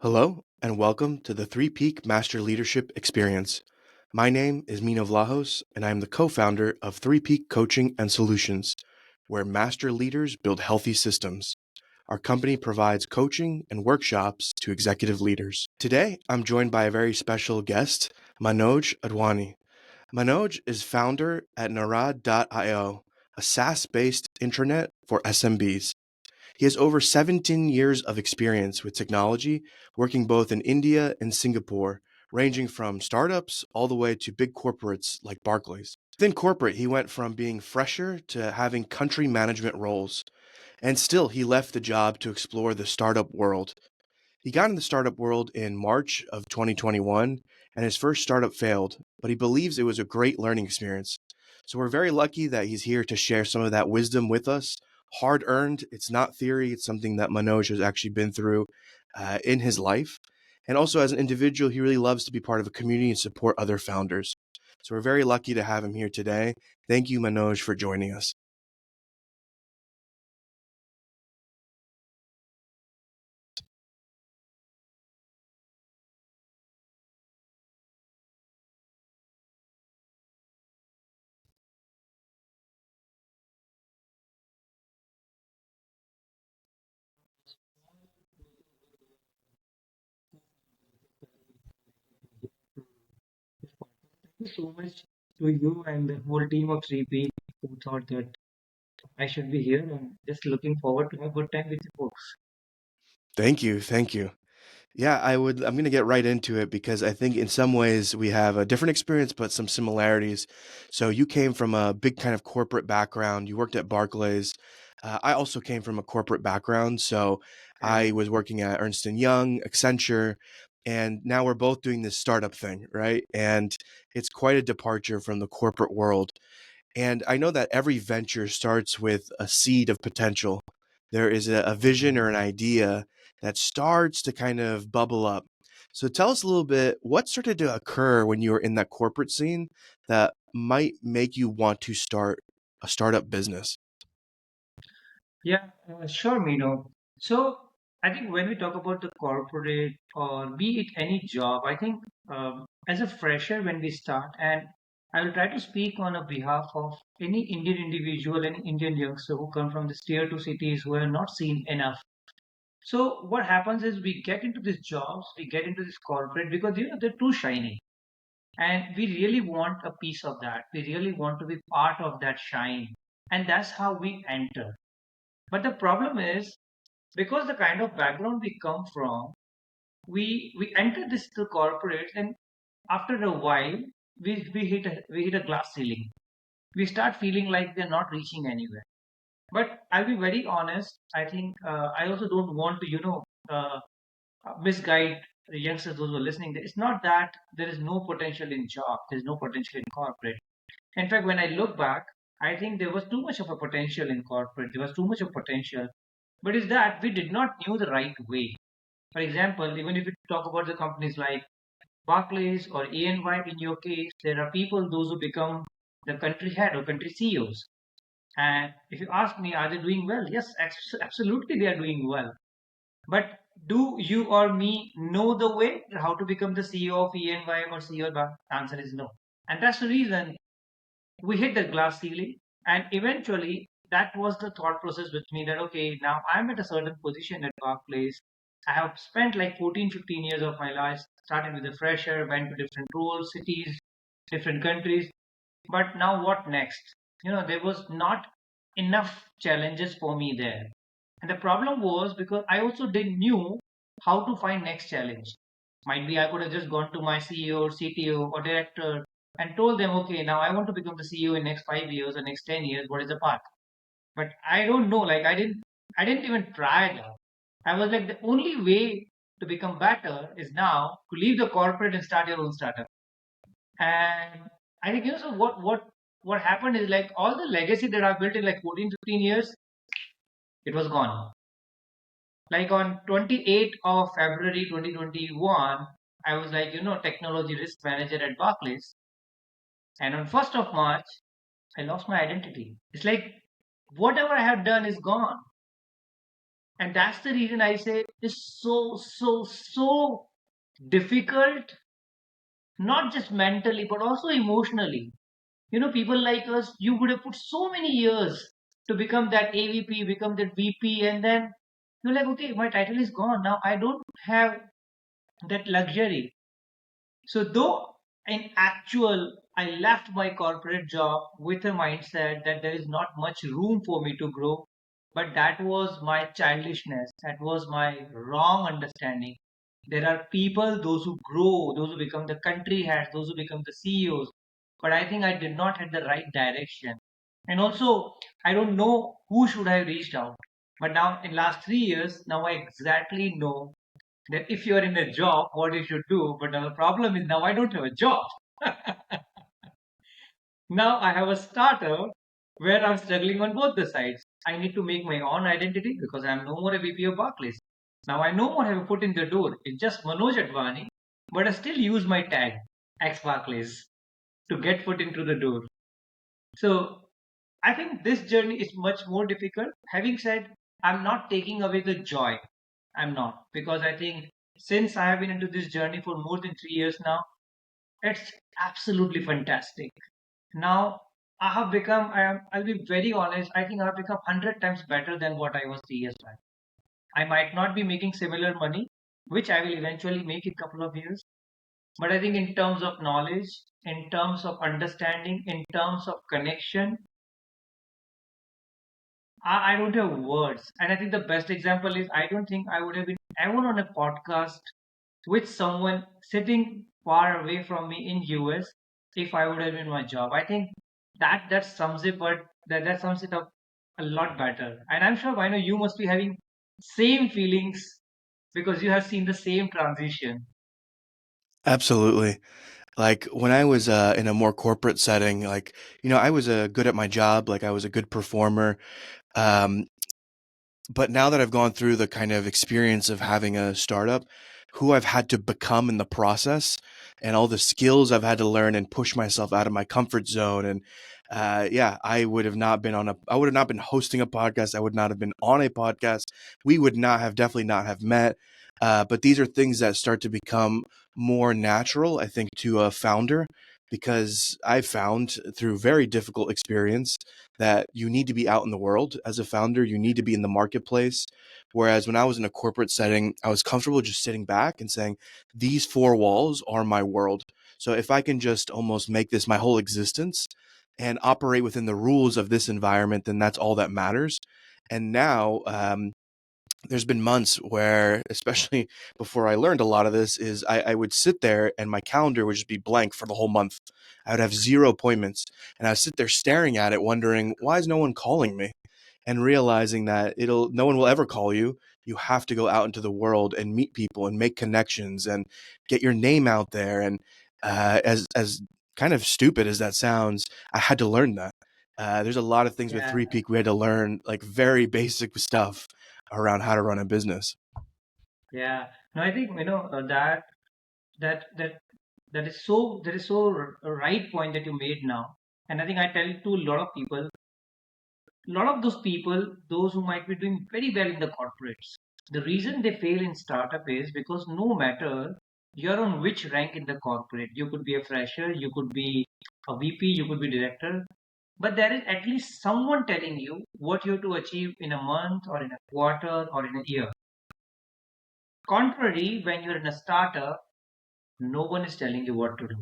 Hello, and welcome to the Three Peak Master Leadership Experience. My name is Mino Vlahos, and I am the co founder of Three Peak Coaching and Solutions, where master leaders build healthy systems. Our company provides coaching and workshops to executive leaders. Today, I'm joined by a very special guest, Manoj Adwani. Manoj is founder at Narad.io, a SaaS based intranet for SMBs. He has over 17 years of experience with technology, working both in India and Singapore, ranging from startups all the way to big corporates like Barclays. Within corporate, he went from being fresher to having country management roles, and still he left the job to explore the startup world. He got in the startup world in March of 2021, and his first startup failed, but he believes it was a great learning experience. So we're very lucky that he's here to share some of that wisdom with us. Hard earned, it's not theory, it's something that Manoj has actually been through in his life. And also, as an individual, he really loves to be part of a community and support other founders. So we're very lucky to have him here today. Thank you, Manoj, for joining us. You so much to you and the whole team of 3P who thought that I should be here and just looking forward to a good time with you folks. Thank you. Thank you. Yeah, I'm going to get right into it because I think in some ways we have a different experience, but some similarities. So you came from a big kind of corporate background. You worked at Barclays. I also came from a corporate background. So I Correct. was working at Ernst and Young, Accenture, and now we're both doing this startup thing, right? And it's quite a departure from the corporate world. And I know that every venture starts with a seed of potential. There is a vision or an idea that starts to kind of bubble up. So tell us a little bit what started to occur when you were in that corporate scene that might make you want to start a startup business. Yeah, sure, Mino. So I think when we talk about the corporate or be it any job, I think as a fresher when we start, and I will try to speak on a behalf of any Indian individual, any Indian youngster who come from the tier two cities who have not seen enough. So what happens is we get into these jobs, we get into this corporate because they're too shiny. And we really want a piece of that. We really want to be part of that shine. And that's how we enter. But the problem is because the kind of background we come from, we enter this to corporate and after a while we hit a glass ceiling. We start feeling like they're not reaching anywhere. But I'll be very honest. I think I also don't want to, misguide the youngsters, those who are listening. It's not that there is no potential in job, there's no potential in corporate. In fact, when I look back, I think there was too much of a potential in corporate. There was too much of potential, but is that we did not knew the right way. For example, even if you talk about the companies like Barclays or ANY, in your case, there are people those who become the country head or country CEOs. And if you ask me, are they doing well? Yes, absolutely, they are doing well. But do you or me know the way how to become the CEO of ENY or CEO of Bank? Answer is no. And that's the reason we hit the glass ceiling. And eventually, that was the thought process with me that, okay, now I'm at a certain position at Barclays. I have spent like 14, 15 years of my life, started with a fresher, went to different roles, cities, different countries. But now what next? There was not enough challenges for me there. And the problem was because I also didn't knew how to find next challenge. Might be I could have just gone to my CEO or CTO or director and told them, okay, now I want to become the CEO in next 5 years or next 10 years. What is the path? But I don't know. Like I didn't even try that. I was like, the only way to become better is now to leave the corporate and start your own startup. And I think so what happened is like all the legacy that I built in like 14, 15 years, it was gone. Like on 28th of February 2021, I was like, technology risk manager at Barclays. And on 1st of March, I lost my identity. It's like whatever I have done is gone. And that's the reason I say it's so difficult, not just mentally, but also emotionally. People like us, you would have put so many years to become that AVP, become that VP, and then you're like, okay, my title is gone. Now I don't have that luxury. So though in actual, I left my corporate job with a mindset that there is not much room for me to grow, but that was my childishness. That was my wrong understanding. There are people, those who grow, those who become the country heads, those who become the CEOs. But I think I did not have the right direction. And also, I don't know who should I have reached out. But now in last 3 years, now I exactly know that if you're in a job, what you should do. But the problem is now I don't have a job. Now I have a startup where I'm struggling on both the sides. I need to make my own identity because I'm no more a VP of Barclays. Now I no more have a foot in the door. It's just Manoj Adwani, but I still use my tag, ex Barclays, to get foot into the door. So I think this journey is much more difficult. Having said, I'm not taking away the joy. I'm not, because I think since I have been into this journey for more than 3 years now, it's absolutely fantastic. Now I'll be very honest, I think I've become 100 times better than what I was 3 years back. I might not be making similar money, which I will eventually make in a couple of years. But I think in terms of knowledge, in terms of understanding, in terms of connection, I don't have words. And I think the best example is I don't think I would have been ever on a podcast with someone sitting far away from me in US if I would have been my job. I think that sums it, but that sums it up a lot better. And I'm sure I know you must be having same feelings because you have seen the same transition. Absolutely. Like when I was in a more corporate setting, like, I was good at my job, like I was a good performer. Um, but now that I've gone through the kind of experience of having a startup, who I've had to become in the process, and all the skills I've had to learn and push myself out of my comfort zone, and yeah, I would have not been hosting a podcast. I would not have been on a podcast. We would not have definitely not have met. But these are things that start to become more natural, I think, to a founder, because I found through very difficult experience that you need to be out in the world as a founder. You need to be in the marketplace. Whereas when I was in a corporate setting, I was comfortable just sitting back and saying, these four walls are my world. So if I can just almost make this my whole existence and operate within the rules of this environment, then that's all that matters. And now, there's been months where, especially before I learned a lot of this, is I would sit there and my calendar would just be blank for the whole month. I would have zero appointments, and I would sit there staring at it, wondering, why is no one calling me? And realizing that no one will ever call you. You have to go out into the world and meet people and make connections and get your name out there. And as kind of stupid as that sounds, I had to learn that. There's a lot of things with Yeah, Three Peak we had to learn, like very basic stuff around how to run a business. yeah. No, I think that that that is so right point that you made now. And I think I tell to a lot of people, a lot of those people, those who might be doing very well in the corporates, the reason they fail in startup is because no matter you're on which rank in the corporate, you could be a fresher, you could be a VP, you could be director, but there is at least someone telling you what you have to achieve in a month or in a quarter or in a year. Contrary, when you're in a startup, no one is telling you what to do.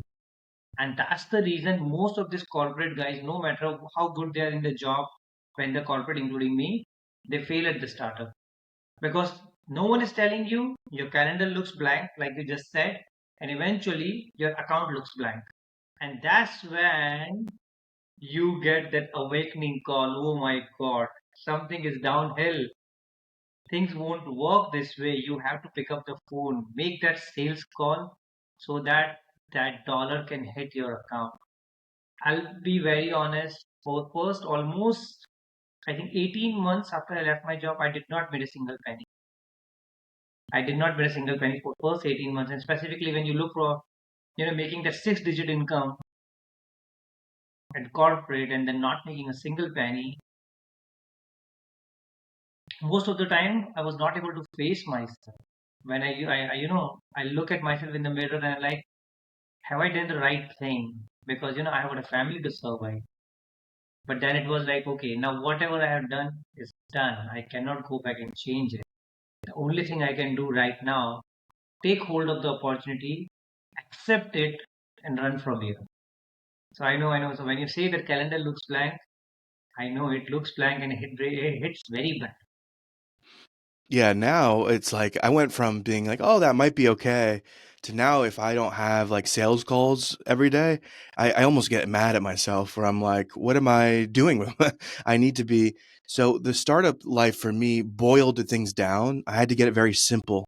And that's the reason most of these corporate guys, no matter how good they are in the job, when the corporate, including me, they fail at the startup. Because no one is telling you, your calendar looks blank, like you just said, and eventually your account looks blank. And that's when you get that awakening call, oh my God, something is downhill. Things won't work this way. You have to pick up the phone, make that sales call so that that dollar can hit your account. I'll be very honest. For first almost, I think 18 months after I left my job, I did not make a single penny. I did not make a single penny for first 18 months. And specifically when you look for, making that six-digit income at corporate and then not making a single penny, Most of the time, I was not able to face myself. When I look at myself in the mirror and I'm like, have I done the right thing? Because, I have got a family to survive. But then it was like, okay, now whatever I have done is done. I cannot go back and change it. The only thing I can do right now, take hold of the opportunity, accept it, and run from here. So I know. So when you say that calendar looks blank, I know it looks blank and it hits very bad. Yeah, now it's like I went from being like, oh, that might be okay, to now if I don't have like sales calls every day, I almost get mad at myself where I'm like, what am I doing with I need to be. So the startup life for me boiled things down. I had to get it very simple.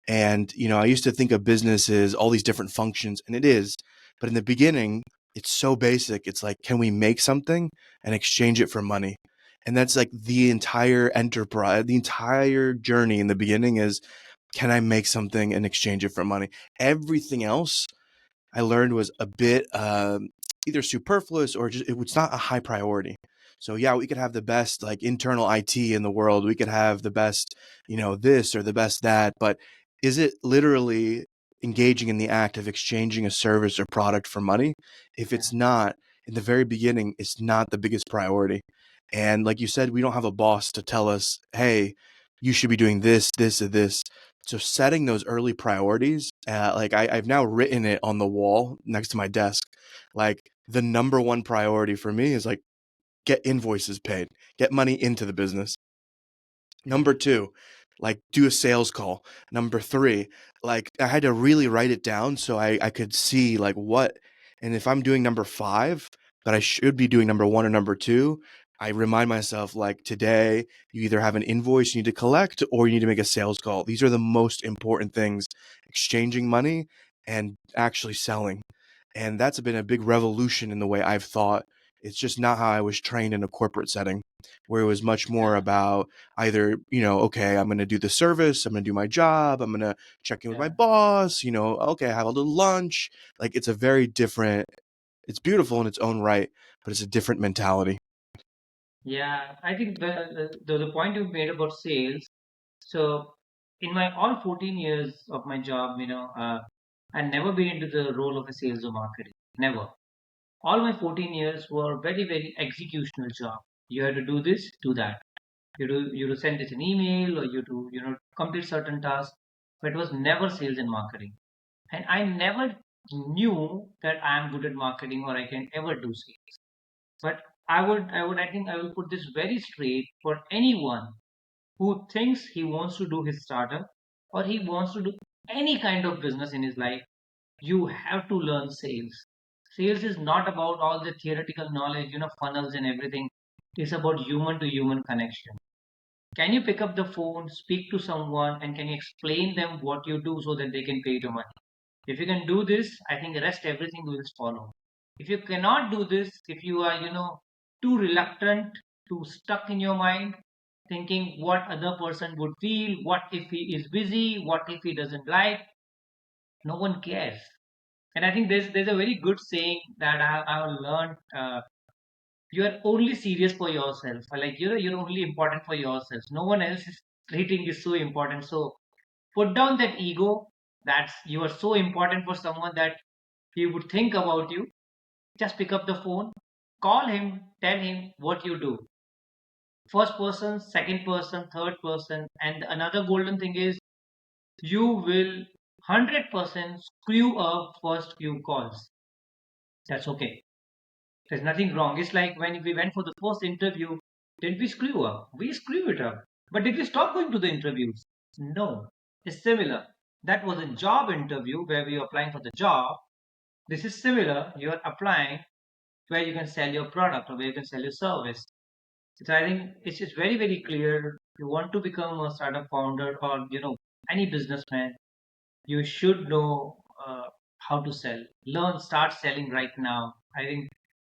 And, I used to think of business as all these different functions, and it is. But in the beginning, it's so basic. It's like, can we make something and exchange it for money? And that's like the entire enterprise, the entire journey in the beginning is, can I make something and exchange it for money? Everything else I learned was a bit either superfluous or just it was not a high priority. So yeah, we could have the best like internal IT in the world. We could have the best, this or the best that, but is it literally engaging in the act of exchanging a service or product for money? If Yeah, it's not, in the very beginning, it's not the biggest priority. And like you said, we don't have a boss to tell us, hey, you should be doing this, this, or this. So setting those early priorities, like I've now written it on the wall next to my desk. Like the number one priority for me is like get invoices paid, get money into the business. yeah, Number two, like do a sales call. Number three, like I had to really write it down so I could see like what, and if I'm doing number five, but I should be doing number one or number two, I remind myself like today, you either have an invoice you need to collect or you need to make a sales call. These are the most important things, exchanging money and actually selling. And that's been a big revolution in the way I've thought. It's just not how I was trained in a corporate setting, where it was much more yeah, about either, okay, I'm going to do the service, I'm going to do my job, I'm going to check in with my yeah. boss, okay, I have a little lunch. Like it's a very different, it's beautiful in its own right, but it's a different mentality. Yeah, I think the point you made about sales. So, in my all 14 years of my job, I never been into the role of a sales or marketing. Never. All my 14 years were very, very executional job. You had to do this, do that. You to send it an email or you to, complete certain tasks. But it was never sales and marketing. And I never knew that I am good at marketing or I can ever do sales. But I think I will put this very straight for anyone who thinks he wants to do his startup or he wants to do any kind of business in his life. You have to learn sales. Sales is not about all the theoretical knowledge, funnels and everything. It's about human to human connection. Can you pick up the phone, speak to someone, and can you explain them what you do so that they can pay you the money? If you can do this, I think the rest everything will follow. If you cannot do this, if you are, too reluctant, too stuck in your mind, thinking what other person would feel, what if he is busy, what if he doesn't like, no one cares. And I think there's a very good saying that I've learned. You are only serious for yourself. Like you're only important for yourself. No one else is treating you so important. So put down that ego. That's you are so important for someone that he would think about you. Just pick up the phone, call him, tell him what you do. First person, second person, third person, and another golden thing is you will 100% screw up first few calls. That's okay. There's nothing wrong. It's like when we went for the first interview, did we screw up? We screw it up. But did we stop going to the interviews? No. It's similar. That was a job interview where we were applying for the job. This is similar. You're applying where you can sell your product or where you can sell your service. So I think it's just very, very clear. If you want to become a startup founder or any businessman, you should know how to sell. Learn, start selling right now. I think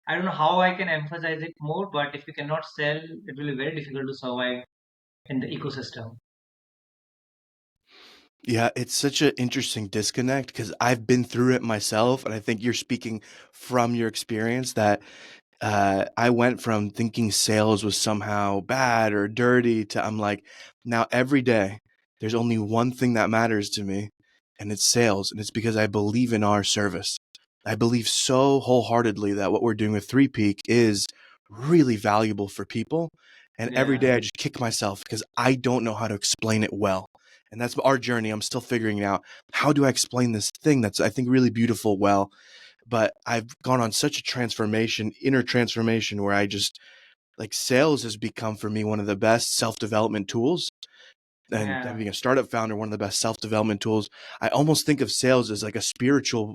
I don't know how I can emphasize it more, but if you cannot sell, it will be very difficult to survive in the ecosystem. Yeah, it's such an interesting disconnect because I've been through it myself, and I think you're speaking from your experience that I went from thinking sales was somehow bad or dirty to I'm like, now every day there's only one thing that matters to me, and it's sales. And it's because I believe in our service. I believe so wholeheartedly that what we're doing with Three Peak is really valuable for people. And every Yeah, day I just kick myself because I don't know how to explain it well. And that's our journey. I'm still figuring out how do I explain this thing that's, I think, really beautiful well. But I've gone on such a transformation, inner transformation, where I just like sales has become for me one of the best self development tools. And yeah, being a startup founder, one of the best self development tools. I almost think of sales as like a spiritual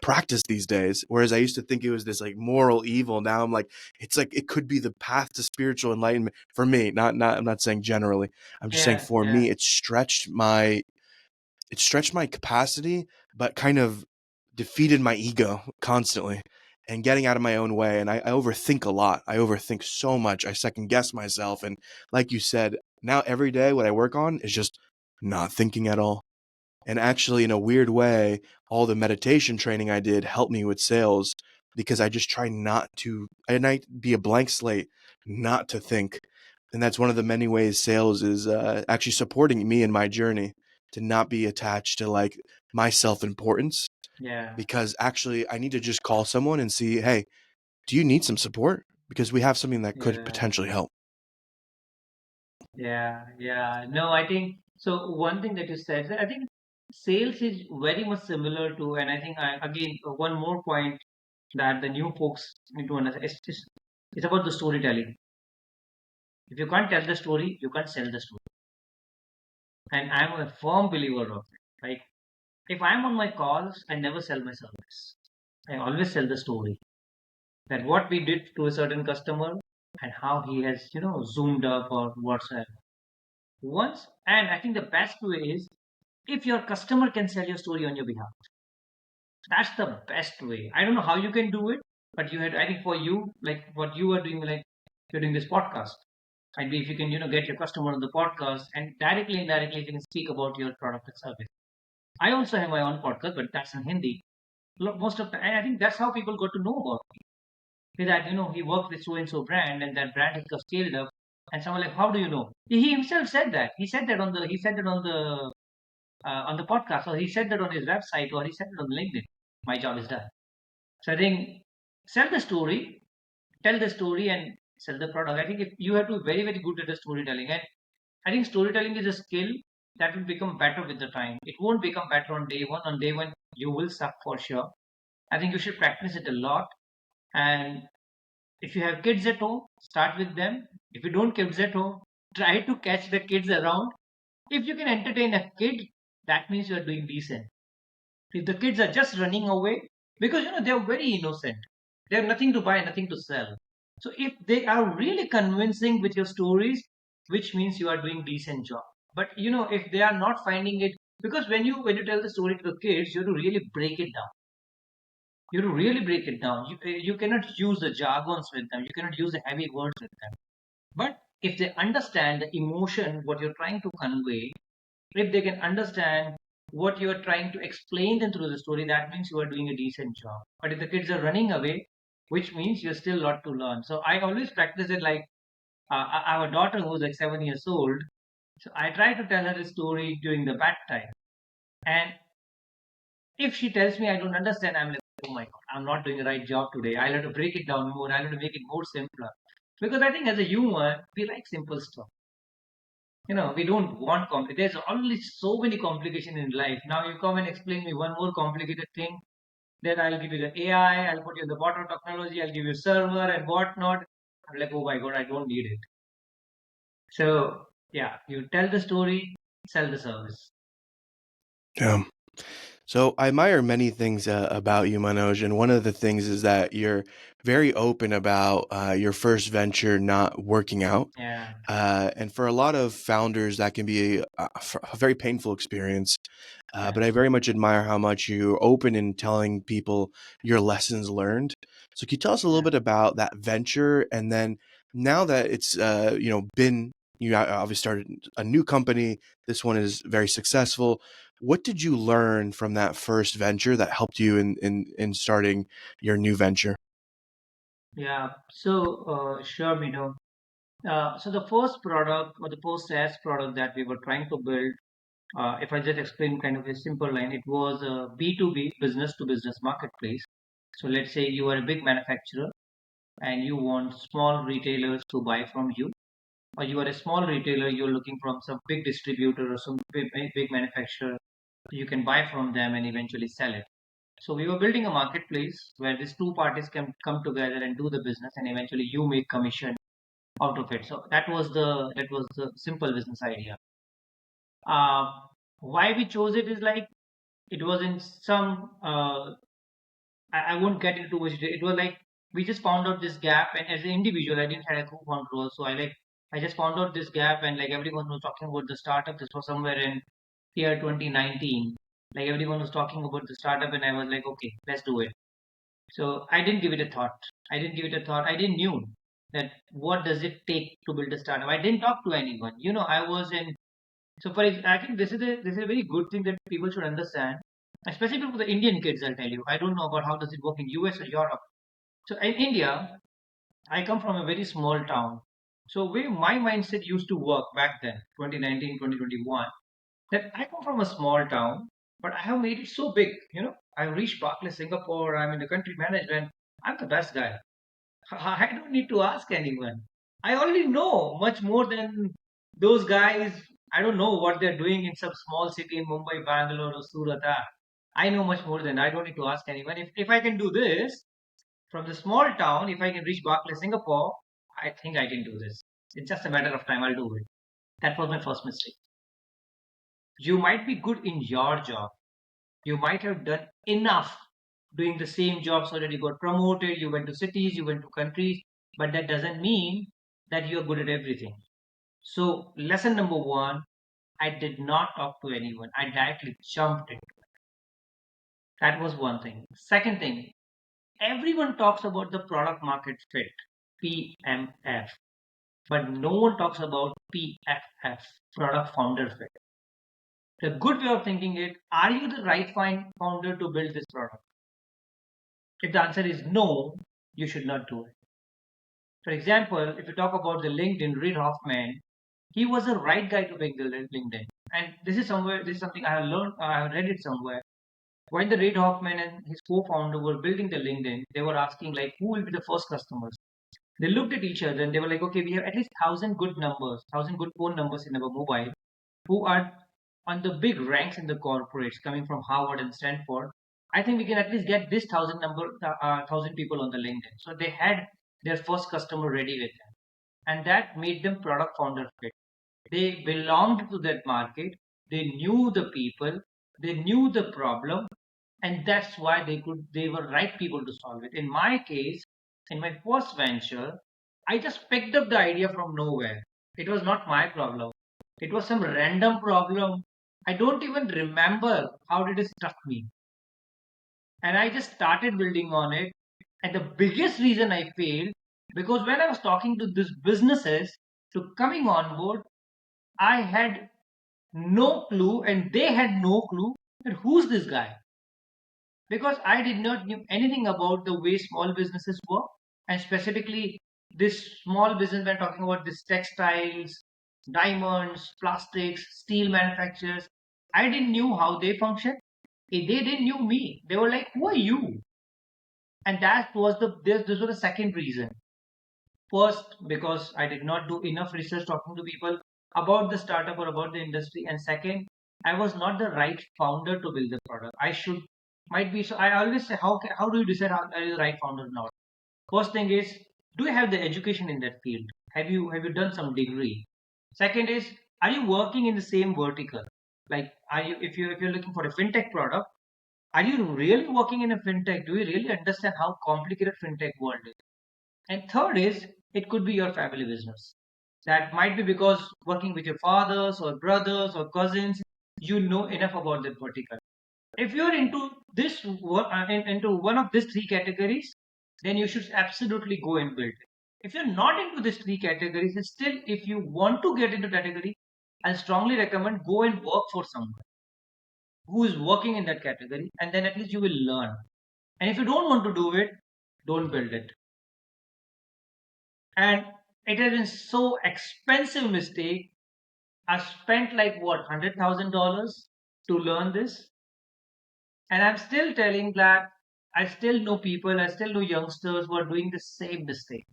practice these days. Whereas I used to think it was this like moral evil. Now I'm like, it's like it could be the path to spiritual enlightenment for me. Not. I'm not saying generally. I'm just saying yeah, for yeah, me, it stretched my capacity, but kind of defeated my ego constantly and getting out of my own way. And I overthink a lot. I overthink so much. I second guess myself. And like you said, now every day what I work on is just not thinking at all. And actually, in a weird way, all the meditation training I did helped me with sales because I just try not to, and I be a blank slate, not to think. And that's one of the many ways sales is actually supporting me in my journey to not be attached to like my self importance. yeah, Because actually, I need to just call someone and see, hey, do you need some support? Because we have something that could yeah, potentially help. yeah, yeah. No, I think so. One thing that you said, I think sales is very much similar to, and I think again, one more point that the new folks need to understand. It's about the storytelling. If you can't tell the story, you can't sell the story. And I'm a firm believer of it. Like if I'm on my calls, I never sell my service. I always sell the story that what we did to a certain customer and how he has, zoomed up or whatsoever. Once, and I think the best way is if your customer can sell your story on your behalf. That's the best way. I don't know how you can do it, but you had, I think for you, like what you are doing, like you're doing this podcast. And if you can, get your customer on the podcast and directly, indirectly, if you can speak about your product and service. I also have my own podcast, but that's in Hindi. Most of the, and I think that's how people got to know about me. That he worked with so and so brand, and that brand has got scaled up. And someone like, how do you know? He himself said that. He said that on the podcast, or he said that on his website, or he said it on LinkedIn. My job is done. So I think sell the story, tell the story, and sell the product. I think if you have to be very very good at the storytelling, and I think storytelling is a skill that will become better with the time. It won't become better on day one. On day one, you will suck for sure. I think you should practice it a lot. And if you have kids at home, start with them. If you don't kids at home, try to catch the kids around. If you can entertain a kid, that means you are doing decent. If the kids are just running away, because they are very innocent, they have nothing to buy, nothing to sell. So if they are really convincing with your stories, which means you are doing decent job. But if they are not finding it, because when you tell the story to the kids, you have to really break it down. You have to really break it down. You cannot use the jargons with them. You cannot use the heavy words with them. But if they understand the emotion, what you're trying to convey, if they can understand what you are trying to explain them through the story, that means you are doing a decent job. But if the kids are running away, which means you're still a lot to learn. So I always practice it like our daughter who's like 7 years old. So I try to tell her a story during the bad time. And if she tells me I don't understand, I'm like, oh my God, I'm not doing the right job today. I'll have to break it down more. I'll have to make it more simpler. Because I think as a human, we like simple stuff. We don't want there's only so many complications in life. Now you come and explain me one more complicated thing. Then I'll give you the AI, I'll put you in the bottom technology, I'll give you server and whatnot. I'm like, oh my God, I don't need it. So yeah, you tell the story, sell the service. Yeah. So I admire many things about you, Manoj, and one of the things is that you're very open about your first venture not working out. Yeah, And for a lot of founders, that can be a very painful experience. yeah, But I very much admire how much you're open in telling people your lessons learned. So can you tell us a little yeah. bit about that venture, and then now that it's been you obviously started a new company. This one is very successful. What did you learn from that first venture that helped you in starting your new venture? Yeah. So, sure, so the first product or the first SaaS product that we were trying to build, if I just explain kind of a simple line, it was a B2B, business to business marketplace. So let's say you are a big manufacturer and you want small retailers to buy from you, or you are a small retailer, you're looking from some big distributor or some big manufacturer, you can buy from them and eventually sell it. So we were building a marketplace where these two parties can come together and do the business, and eventually you make commission out of it. So that was the simple business idea. Uh, why we chose it is like it was in some I won't get into too much detail. It was like we just found out this gap, and as an individual, I didn't have a co-founder role, so I just found out this gap, and like everyone was talking about the startup. This was somewhere in year 2019. Like everyone was talking about the startup, and I was like, okay, let's do it. So I didn't give it a thought. I didn't give it a thought. I didn't knew that what does it take to build a startup. I didn't talk to anyone. I was in. So I think this is a very good thing that people should understand, especially for the Indian kids. I'll tell you. I don't know about how does it work in US or Europe. So in India, I come from a very small town. So where my mindset used to work back then, 2019, 2021, that I come from a small town, but I have made it so big. I reached Barclays, Singapore. I'm in the country management. I'm the best guy. I don't need to ask anyone. I already know much more than those guys. I don't know what they're doing in some small city in Mumbai, Bangalore, or Surat. I know much more than I don't need to ask anyone. If I can do this from the small town, if I can reach Barclays, Singapore, I think I can do this. It's just a matter of time. I'll do it. That was my first mistake. You might be good in your job. You might have done enough doing the same job so that you got promoted, you went to cities, you went to countries, but that doesn't mean that you're good at everything. So, lesson number one, I did not talk to anyone. I directly jumped in. That was one thing. Second thing, everyone talks about the product market fit, PMF, but no one talks about PFF, product founder fit. The good way of thinking it, are you the right founder to build this product? If the answer is no, you should not do it. For example, if you talk about the LinkedIn, Reid Hoffman, he was the right guy to make the LinkedIn. And this is something I have learned, I have read it somewhere. When the Reid Hoffman and his co-founder were building the LinkedIn, they were asking like, who will be the first customers? They looked at each other and they were like, okay, we have at least 1,000 good phone numbers in our mobile who are on the big ranks in the corporates coming from Harvard and Stanford. I think we can at least get this thousand people on the LinkedIn. So they had their first customer ready with them, and that made them product founder fit. They belonged to that market. They knew the people. They knew the problem, and that's why they were right people to solve it. In my case, in my first venture, I just picked up the idea from nowhere. It was not my problem. It was some random problem. I don't even remember how did it struck me. And I just started building on it. And the biggest reason I failed, because when I was talking to these businesses to coming on board, I had no clue and they had no clue that who's this guy, because I did not know anything about the way small businesses work, and specifically this small business we're talking about, this textiles, diamonds, plastics, steel manufacturers. I didn't knew how they function. They didn't knew me. They were like, "Who are you?" And that was this was the second reason. First, because I did not do enough research talking to people about the startup or about the industry. And second, I was not the right founder to build the product. I should might be so. I always say, how do you decide how are you the right founder or not? First thing is, do you have the education in that field? Have you done some degree? Second is, are you working in the same vertical? Like, are you if you're looking for a fintech product, are you really working in a fintech? Do you really understand how complicated fintech world is? And third is, it could be your family business. That might be because working with your fathers or brothers or cousins, you know enough about that vertical. If you're into into one of these three categories, then you should absolutely go and build it. If you're not into these three categories, still, if you want to get into category, I strongly recommend go and work for someone who is working in that category, and then at least you will learn. And if you don't want to do it, don't build it. And it has been so expensive mistake. I spent like what, $100,000 to learn this. And I'm still telling that I still know people, I still know youngsters who are doing the same mistake.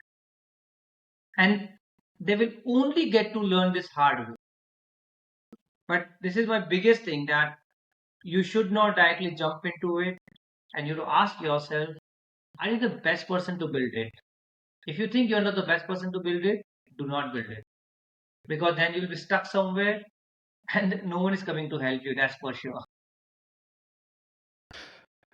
And they will only get to learn this hard way. But this is my biggest thing, that you should not directly jump into it, and you have to ask yourself, are you the best person to build it? If you think you're not the best person to build it, do not build it. Because then you'll be stuck somewhere and no one is coming to help you, that's for sure.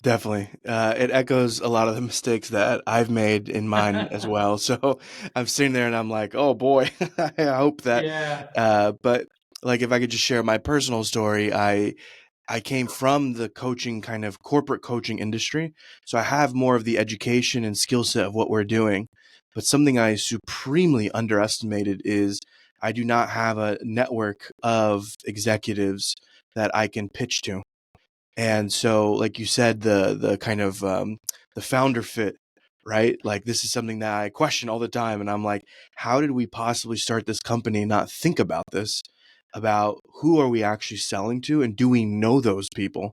Definitely. It echoes a lot of the mistakes that I've made in mine as well. So I'm sitting there and I'm like, oh boy, I hope that. Yeah, But like, if I could just share my personal story, I came from the coaching kind of corporate coaching industry. So I have more of the education and skill set of what we're doing. But something I supremely underestimated is I do not have a network of executives that I can pitch to. And so, like you said, the kind of the founder fit, right? Like this is something that I question all the time, and I'm like, how did we possibly start this company and not think about this? About who are we actually selling to, and do we know those people?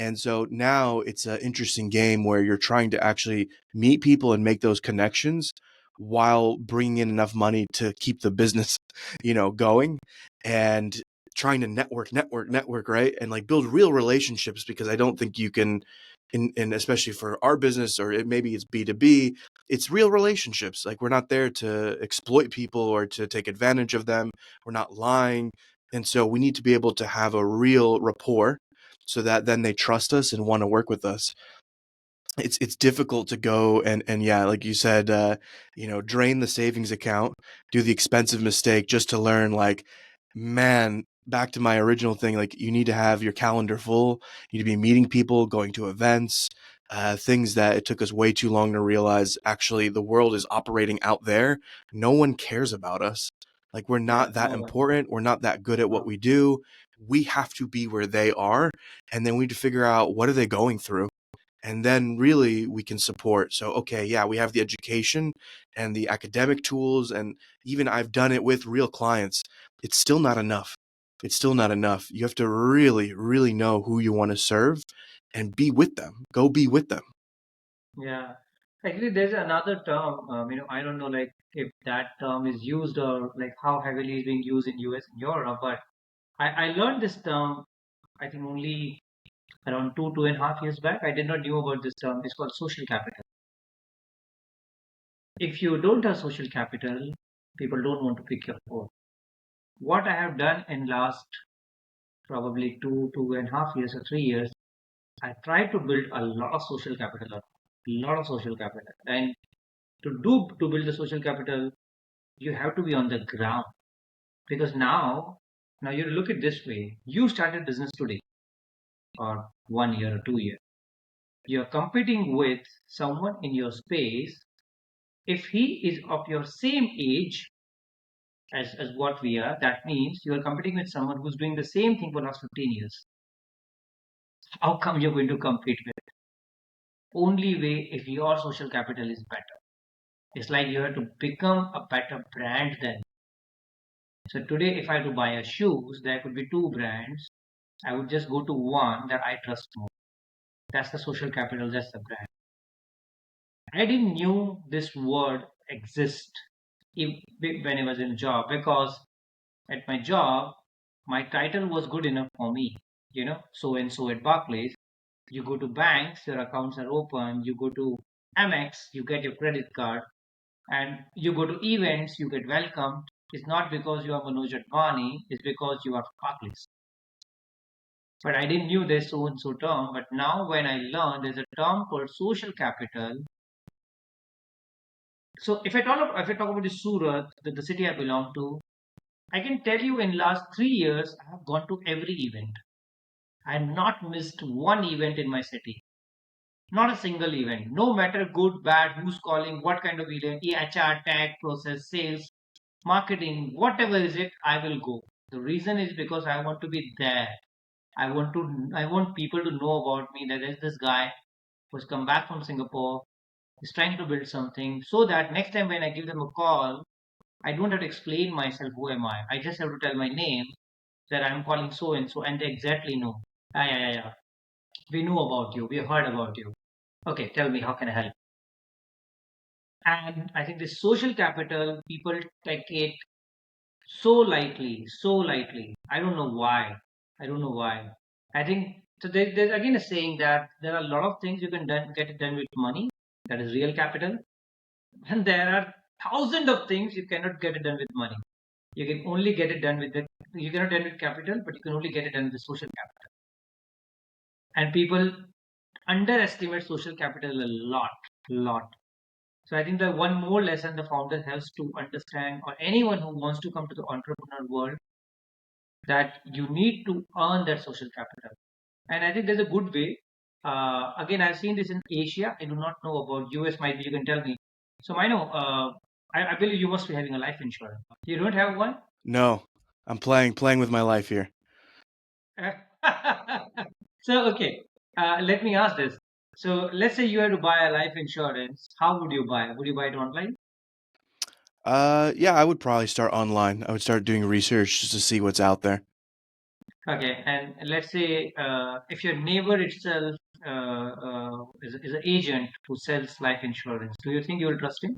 And so now it's an interesting game where you're trying to actually meet people and make those connections while bringing in enough money to keep the business, going, and trying to network, right? And like build real relationships, because I don't think you can, in especially for our business, or maybe it's B2B, it's real relationships. Like we're not there to exploit people or to take advantage of them. We're not lying. And so we need to be able to have a real rapport so that then they trust us and want to work with us. It's difficult to go and yeah, like you said, drain the savings account, do the expensive mistake just to learn, like, man, back to my original thing, like you need to have your calendar full, you need to be meeting people, going to events, things that it took us way too long to realize actually the world is operating out there. No one cares about us. Like we're yeah, not that no one. important, we're not that good at what No. we do. We have to be where they are, and then we need to figure out what are they going through, and then really we can support. So okay, yeah, we have the education and the academic tools, and even I've done it with real clients. It's still not enough. You have to really really know who you want to serve and be with them. Go be with them. Yeah. Actually, there's another term, I don't know like if that term is used or like how heavily it's being used in US and Europe, but I learned this term, I think only around 2.5 years back. I did not knew about this term. It's called social capital. If you don't have social capital, people don't want to pick your phone. What I have done in last probably 2.5 years or 3 years, I try to build a lot of social capital, a lot of social capital. And to build the social capital, you have to be on the ground, because now you look at this way. You started business today or 1 year or 2 years. You're competing with someone in your space. If he is of your same age as what we are, that means you are competing with someone who's doing the same thing for the last 15 years. How come you're going to compete with? Only way if your social capital is better. It's like you have to become a better brand then. So today, if I had to buy a shoes, there could be two brands. I would just go to one that I trust more. That's the social capital, that's the brand. I didn't knew this word exist when I was in job, because at my job, my title was good enough for me. So and so at Barclays, you go to banks, your accounts are open. You go to Amex, you get your credit card, and you go to events, you get welcomed. It's not because you are Manoj Adwani, it's because you are Barclays. But I didn't knew this so and so term. But now when I learned there's a term called social capital. So if I talk about the Surat, the city I belong to, I can tell you in last 3 years I have gone to every event. I have not missed one event in my city. Not a single event. No matter good, bad, who's calling, what kind of event, HR, tech, process, sales, marketing, whatever is it, I will go. The reason is because I want to be there. I want people to know about me, that there's this guy who's come back from Singapore. is trying to build something so that next time when I give them a call, I don't have to explain myself, who am I? I just have to tell my name, that I'm calling so and so, and they exactly know. Ah, yeah, yeah, yeah. We know about you. We heard about you. Okay, tell me, how can I help? And I think the social capital, people take it so lightly, so lightly. I don't know why. I don't know why. I think so. There's again a saying that there are a lot of things you can get it done with money. That is real capital, and there are thousands of things you cannot get it done with money. You can only get it done with the you cannot done with capital, but you can only get it done with social capital. And people underestimate social capital a lot. So I think the one more lesson the founder has to understand, or anyone who wants to come to the entrepreneur world, that you need to earn that social capital. And I think there's a good way. Again, I've seen this in Asia. I do not know about US. Might be you can tell me. So I know. I believe you must be having a life insurance. You don't have one? No, I'm playing with my life here. So okay. Let me ask this. So let's say you had to buy a life insurance. How would you buy? Would you buy it online? Yeah, I would probably start online. I would start doing research just to see what's out Okay, and let's say if your neighbor itself is an agent who sells life insurance, do you think you will trust him?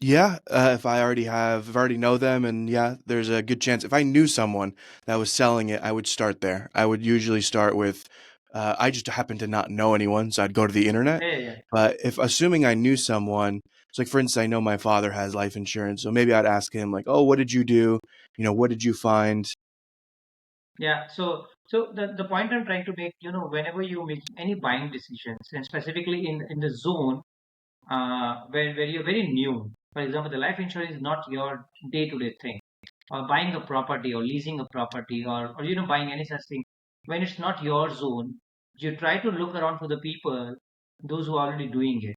Yeah, if I already know them, and yeah, there's a good chance. If I knew someone that was selling it, I would start there. I would usually start with, I just happen to not know anyone, so I'd go to the internet. Yeah, yeah, yeah. But if assuming I knew someone, it's like for instance, I know my father has life insurance, so maybe I'd ask him like, "Oh, what did you do? What did you find?" Yeah, so the point I'm trying to make, whenever you make any buying decisions, and specifically in the zone where you're very new, for example, the life insurance is not your day-to-day thing, or buying a property or leasing a property or buying any such thing, when it's not your zone, you try to look around for the people, those who are already doing it.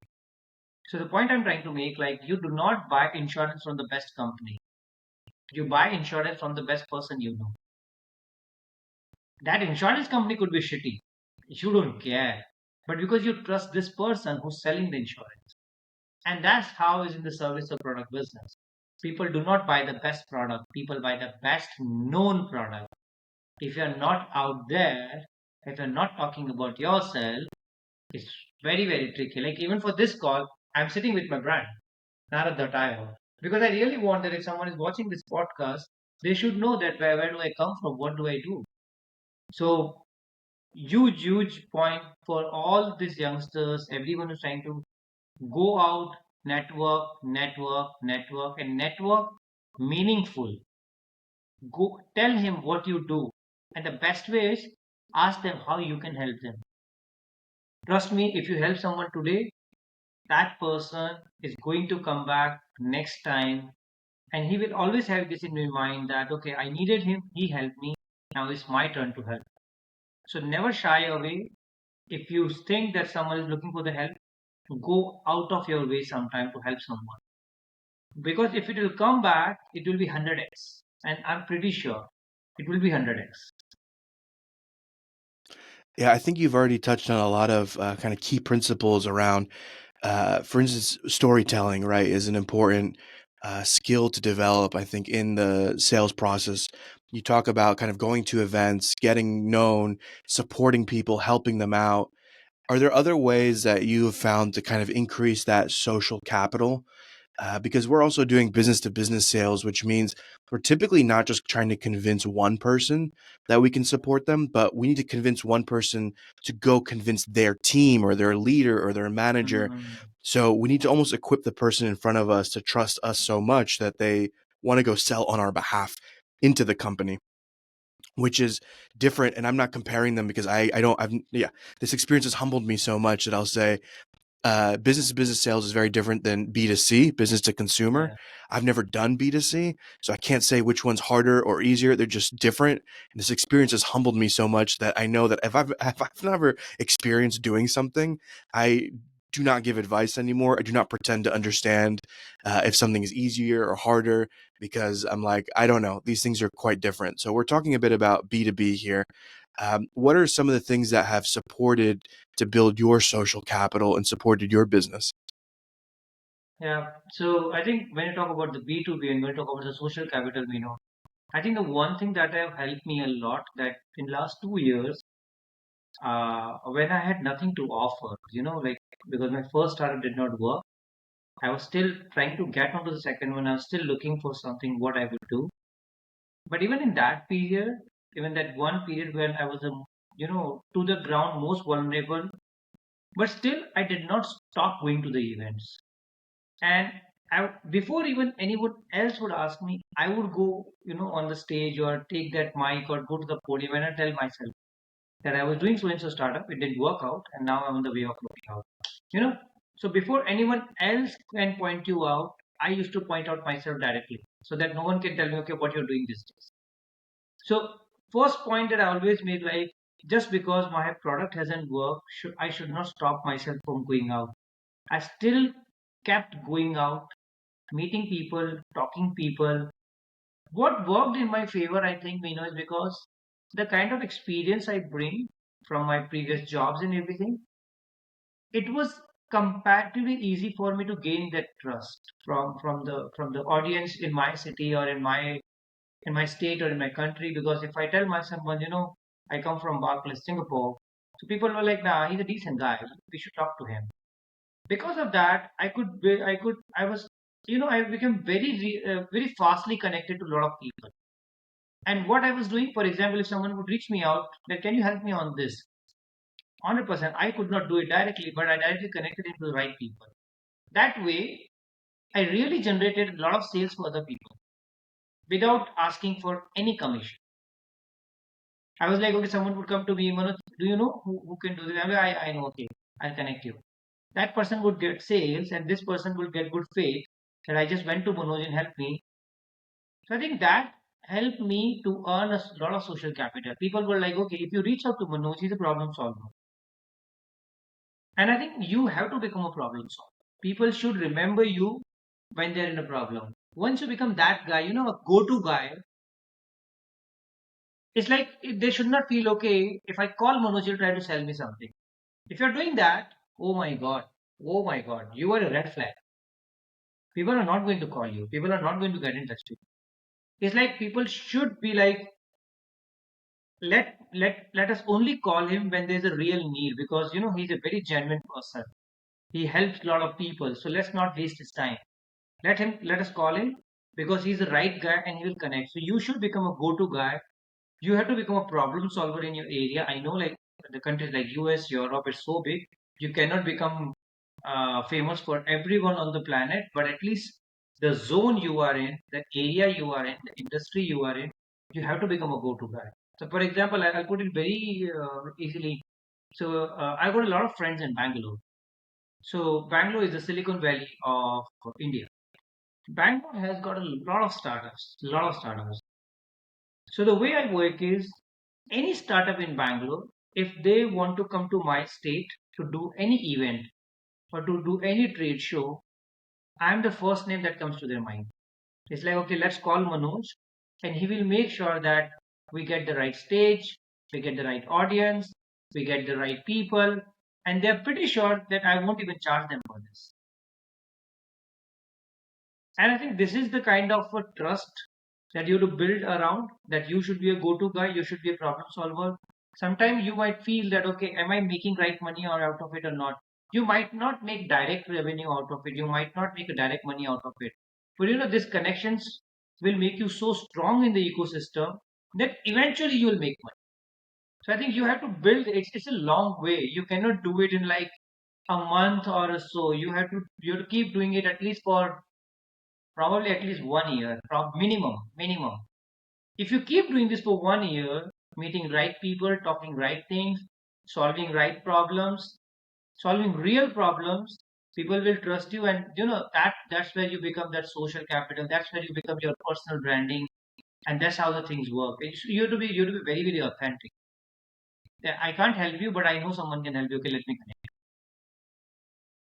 So the point I'm trying to make, like, you do not buy insurance from the best company. You buy insurance from the best person you know. That insurance company could be shitty. You don't care. But because you trust this person who's selling the insurance. And that's how is in the service or product business. People do not buy the best product. People buy the best known product. If you're not out there, if you're not talking about yourself, it's very, very tricky. Like even for this call, I'm sitting with my brand, Narad Tire. Because I really want that if someone is watching this podcast, they should know that where do I come from? What do I do? So huge point for all these youngsters, everyone who's trying to go out, network meaningful. Go tell him what you do, and the best way is ask them how you can help them. Trust me, if you help someone today, that person is going to come back next time, and he will always have this in his mind that okay, I needed him, he helped me, now it's my turn to help. So never shy away. If you think that someone is looking for the help, go out of your way sometime to help someone. Because if it will come back, it will be 100x. And I'm pretty sure it will be 100x. Yeah, I think you've already touched on a lot of kind of key principles around, for instance, storytelling, right, is an important skill to develop, I think, in the sales process. You talk about kind of going to events, getting known, supporting people, helping them out. Are there other ways that you have found to kind of increase that social capital? Because we're also doing business to business sales, which means we're typically not just trying to convince one person that we can support them, but we need to convince one person to go convince their team or their leader or their manager. Mm, So we need to almost equip the person in front of us to trust us so much that they want to go sell on our behalf into the company, which is different. And I'm not comparing them because yeah, this experience has humbled me so much that I'll say business to business sales is very different than B2C, business to consumer. yeah. I've never done B2C, so I can't say which one's harder or easier. They're just different. And this experience has humbled me so much that I know that if I've never experienced doing something, I do not give advice anymore. I do not pretend to understand if something is easier or harder because I'm like, I don't know. These things are quite different. So we're talking a bit about B2B here. What are some of the things that have supported to build your social capital and supported your business? Yeah. So I think when you talk about the B2B and when you talk about the social capital, I think the one thing that have helped me a lot that in last 2 years, when I had nothing to offer, like because my first startup did not work, I was still trying to get onto the second one. I was still looking for something what I would do. But even in that period, even that one period when I was, to the ground most vulnerable, but still I did not stop going to the events. And before even anyone else would ask me, I would go, on the stage or take that mic or go to the podium and I tell myself that I was doing so and so startup, it didn't work out, and now I'm on the way of working out. You know, so before anyone else can point you out, I used to point out myself directly, so that no one can tell me, okay, what you're doing these days. So first point that I always make, like, just because my product hasn't worked, I should not stop myself from going out. I still kept going out, meeting people, talking people. What worked in my favor, I think, is because the kind of experience I bring from my previous jobs and everything, it was comparatively easy for me to gain that trust from the audience in my city or in my state or in my country. Because if I tell my someone, I come from Barclays, Singapore, so people were like, nah, he's a decent guy. We should talk to him. Because of that, I was, I became very fastly connected to a lot of people. And what I was doing, for example, if someone would reach me out, that can you help me on this? 100%, I could not do it directly, but I directly connected it to the right people. That way, I really generated a lot of sales for other people without asking for any commission. I was like, okay, someone would come to me, Manoj, do you know who can do this? I'm like, I know, okay, I'll connect you. That person would get sales, and this person would get good faith that I just went to Manoj and helped me. So I think that helped me to earn a lot of social capital. People were like, okay, if you reach out to Manoj, he's a problem solver. And I think you have to become a problem solver. People should remember you when they're in a problem. Once you become that guy, a go-to guy, it's like they should not feel okay if I call Manoj, he'll try to sell me something. If you're doing that, oh my God, you are a red flag. People are not going to call you. People are not going to get in touch with you. It's like people should be like, let us only call him when there's a real need, because he's a very genuine person. He helps a lot of people, so let's not waste his time. Let us call him because he's the right guy and he will connect. So you should become a go-to guy. You have to become a problem solver in your area. I know, like, the countries like US, Europe, it's so big. You cannot become famous for everyone on the planet, but at least the zone you are in, the area you are in, the industry you are in, you have to become a go-to guy. So, for example, I'll put it very easily. So, I got a lot of friends in Bangalore. So, Bangalore is the Silicon Valley of India. Bangalore has got a lot of startups, a lot of startups. So the way I work is any startup in Bangalore, if they want to come to my state to do any event or to do any trade show, I'm the first name that comes to their mind. It's like, okay, let's call Manoj, and he will make sure that we get the right stage, we get the right audience, we get the right people, and they're pretty sure that I won't even charge them for this. And I think this is the kind of a trust that you have to build around, that you should be a go-to guy, you should be a problem solver. Sometimes you might feel that, okay, am I making right money or out of it or not? You might not make direct revenue out of it. You might not make a direct money out of it. But these connections will make you so strong in the ecosystem that eventually you will make money. So I think you have to build, it's a long way. You cannot do it in like a month or so. You have to keep doing it at least for probably at least 1 year, minimum. If you keep doing this for 1 year, meeting right people, talking right things, solving right problems, solving real problems, people will trust you, and that's where you become that social capital. That's where you become your personal branding, and that's how the things work. You have to be very very authentic. Yeah, I can't help you, but I know someone can help you. Okay, let me connect.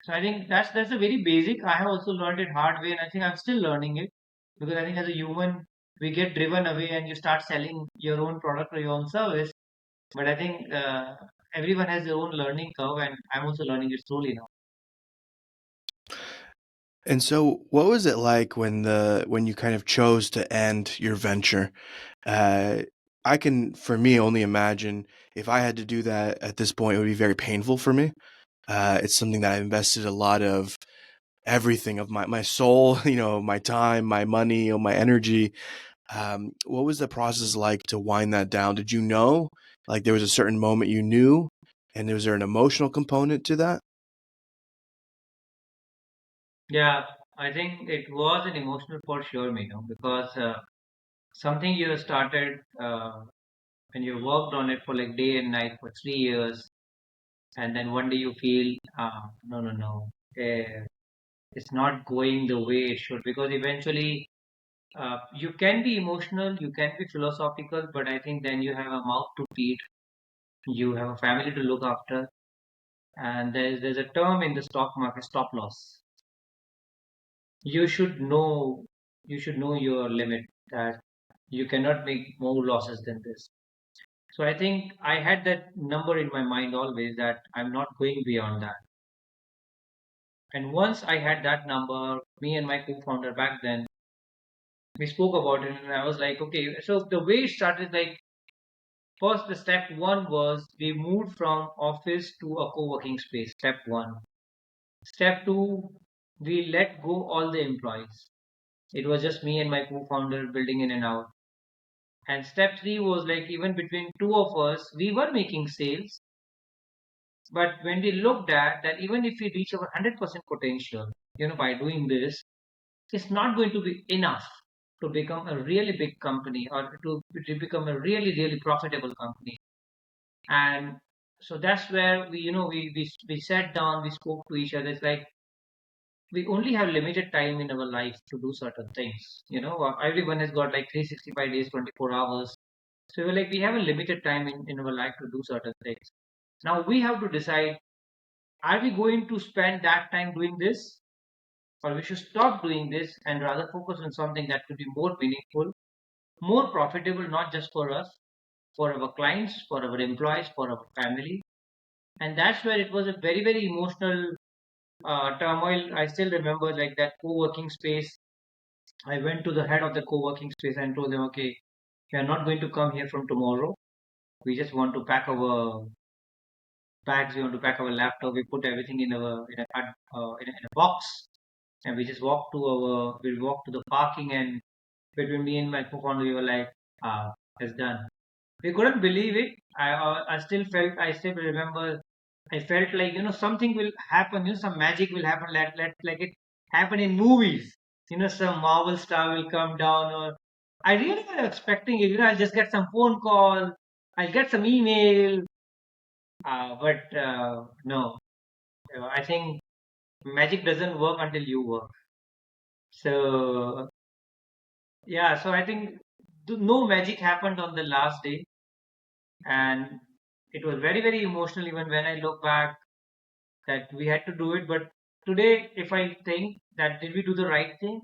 So I think that's a very basic. I have also learned it hard way, and I think I'm still learning it, because I think as a human we get driven away and you start selling your own product or your own service. But I think everyone has their own learning curve, and I'm also learning it slowly now. And so, what was it like when you kind of chose to end your venture? Uh, I can, for me, only imagine if I had to do that at this point, it would be very painful for me. It's something that I invested a lot of everything of my soul, my time, my money, my energy. What was the process like to wind that down? Did you know, like there was a certain moment you knew, and was there an emotional component to that? Yeah, I think it was an emotional for sure, because something you have started and you worked on it for like day and night for 3 years, and then one day you feel, no, no, no, it's not going the way it should. Because eventually, you can be emotional, you can be philosophical, but I think then you have a mouth to feed, you have a family to look after, and there's a term in the stock market, stop loss. You should know you should know your limit, that you cannot make more losses than this. So I think I had that number in my mind always, that I'm not going beyond that. And once I had that number, me and my co-founder back then, we spoke about it, and I was like, okay. So the way it started, like, first, the step one was we moved from office to a co-working space. Step one. Step two, we let go all the employees. It was just me and my co-founder building in and out. And step three was like, even between two of us, we were making sales. But when we looked at that, even if we reach our 100% potential, by doing this, it's not going to be enough to become a really big company, or to become a really, really profitable company. And so that's where we sat down, we spoke to each other. It's like we only have limited time in our life to do certain things. Everyone has got like 365 days, 24 hours. So we're like, we have a limited time in our life to do certain things. Now we have to decide, are we going to spend that time doing this, or we should stop doing this and rather focus on something that could be more meaningful, more profitable, not just for us, for our clients, for our employees, for our family. And that's where it was a very, very emotional turmoil. I still remember, like, that co-working space. I went to the head of the co-working space and told them, okay, we are not going to come here from tomorrow. We just want to pack our bags, we want to pack our laptop, we put everything in a box, and we walked to the parking, and between me and my co-founder, we were like, it's done. We couldn't believe it. I still remember. I felt like, something will happen. Some magic will happen. Like it happen in movies. Some Marvel star will come down, or I really was expecting it. I'll just get some phone call. I'll get some email. But no, I think magic doesn't work until you work. So yeah, so I think no magic happened on the last day, and it was very, very emotional. Even when I look back, that we had to do it. But today, if I think that did we do the right thing,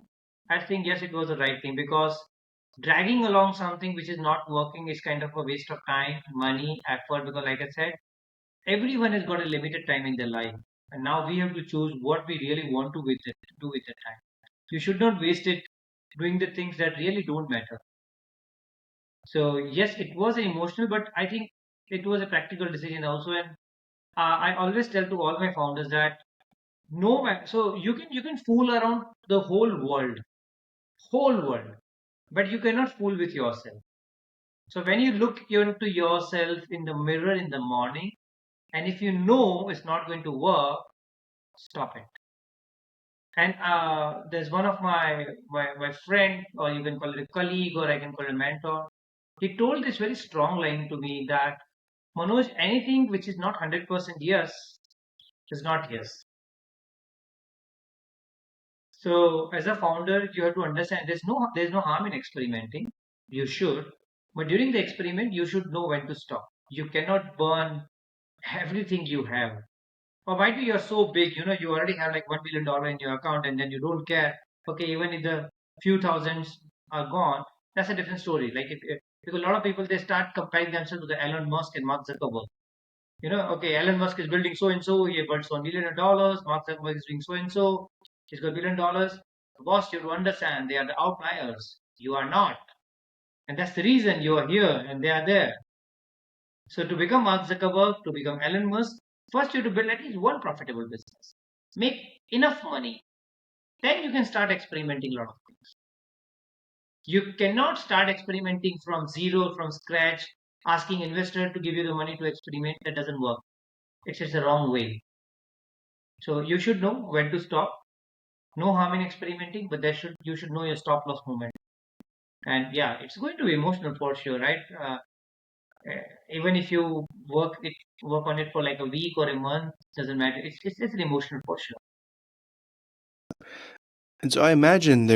I think yes, it was the right thing, because dragging along something which is not working is kind of a waste of time, money, effort. Because, like I said, everyone has got a limited time in their life, and now we have to choose what we really want to do with the time. You should not waste it doing the things that really don't matter. So yes, it was emotional, but I think it was a practical decision also. And I always tell to all my founders that so you can fool around the whole world, but you cannot fool with yourself. So when you look into yourself in the mirror in the morning, and if you know it's not going to work, stop it. And there's one of my friend, or you can call it a colleague, or I can call it a mentor. He told this very strong line to me, that Manoj, anything which is not 100% yes is not yes. So as a founder, you have to understand there's no harm in experimenting. You should, but during the experiment, you should know when to stop. You cannot burn everything you have. Or might be you're so big, you already have like $1 billion in your account, and then you don't care. Okay, even if the few thousands are gone, that's a different story. Like, Because a lot of people, they start comparing themselves to the Elon Musk and Mark Zuckerberg. Okay, Elon Musk is building so and so, he burns $1 billion. Mark Zuckerberg is doing so and so, he's got $1 billion. Boss, you have to understand, they are the outliers. You are not. And that's the reason you are here and they are there. So to become Mark Zuckerberg, to become Elon Musk, first you have to build at least one profitable business. Make enough money. Then you can start experimenting a lot of things. You cannot start experimenting from zero, from scratch, asking investor to give you the money to experiment. That doesn't work. It's just the wrong way. So you should know when to stop. No harm in experimenting, but you should know your stop loss moment. And yeah, it's going to be emotional for sure, right? Even if you work on it for like a week or a month, doesn't matter. It's an emotional for sure. And so I imagine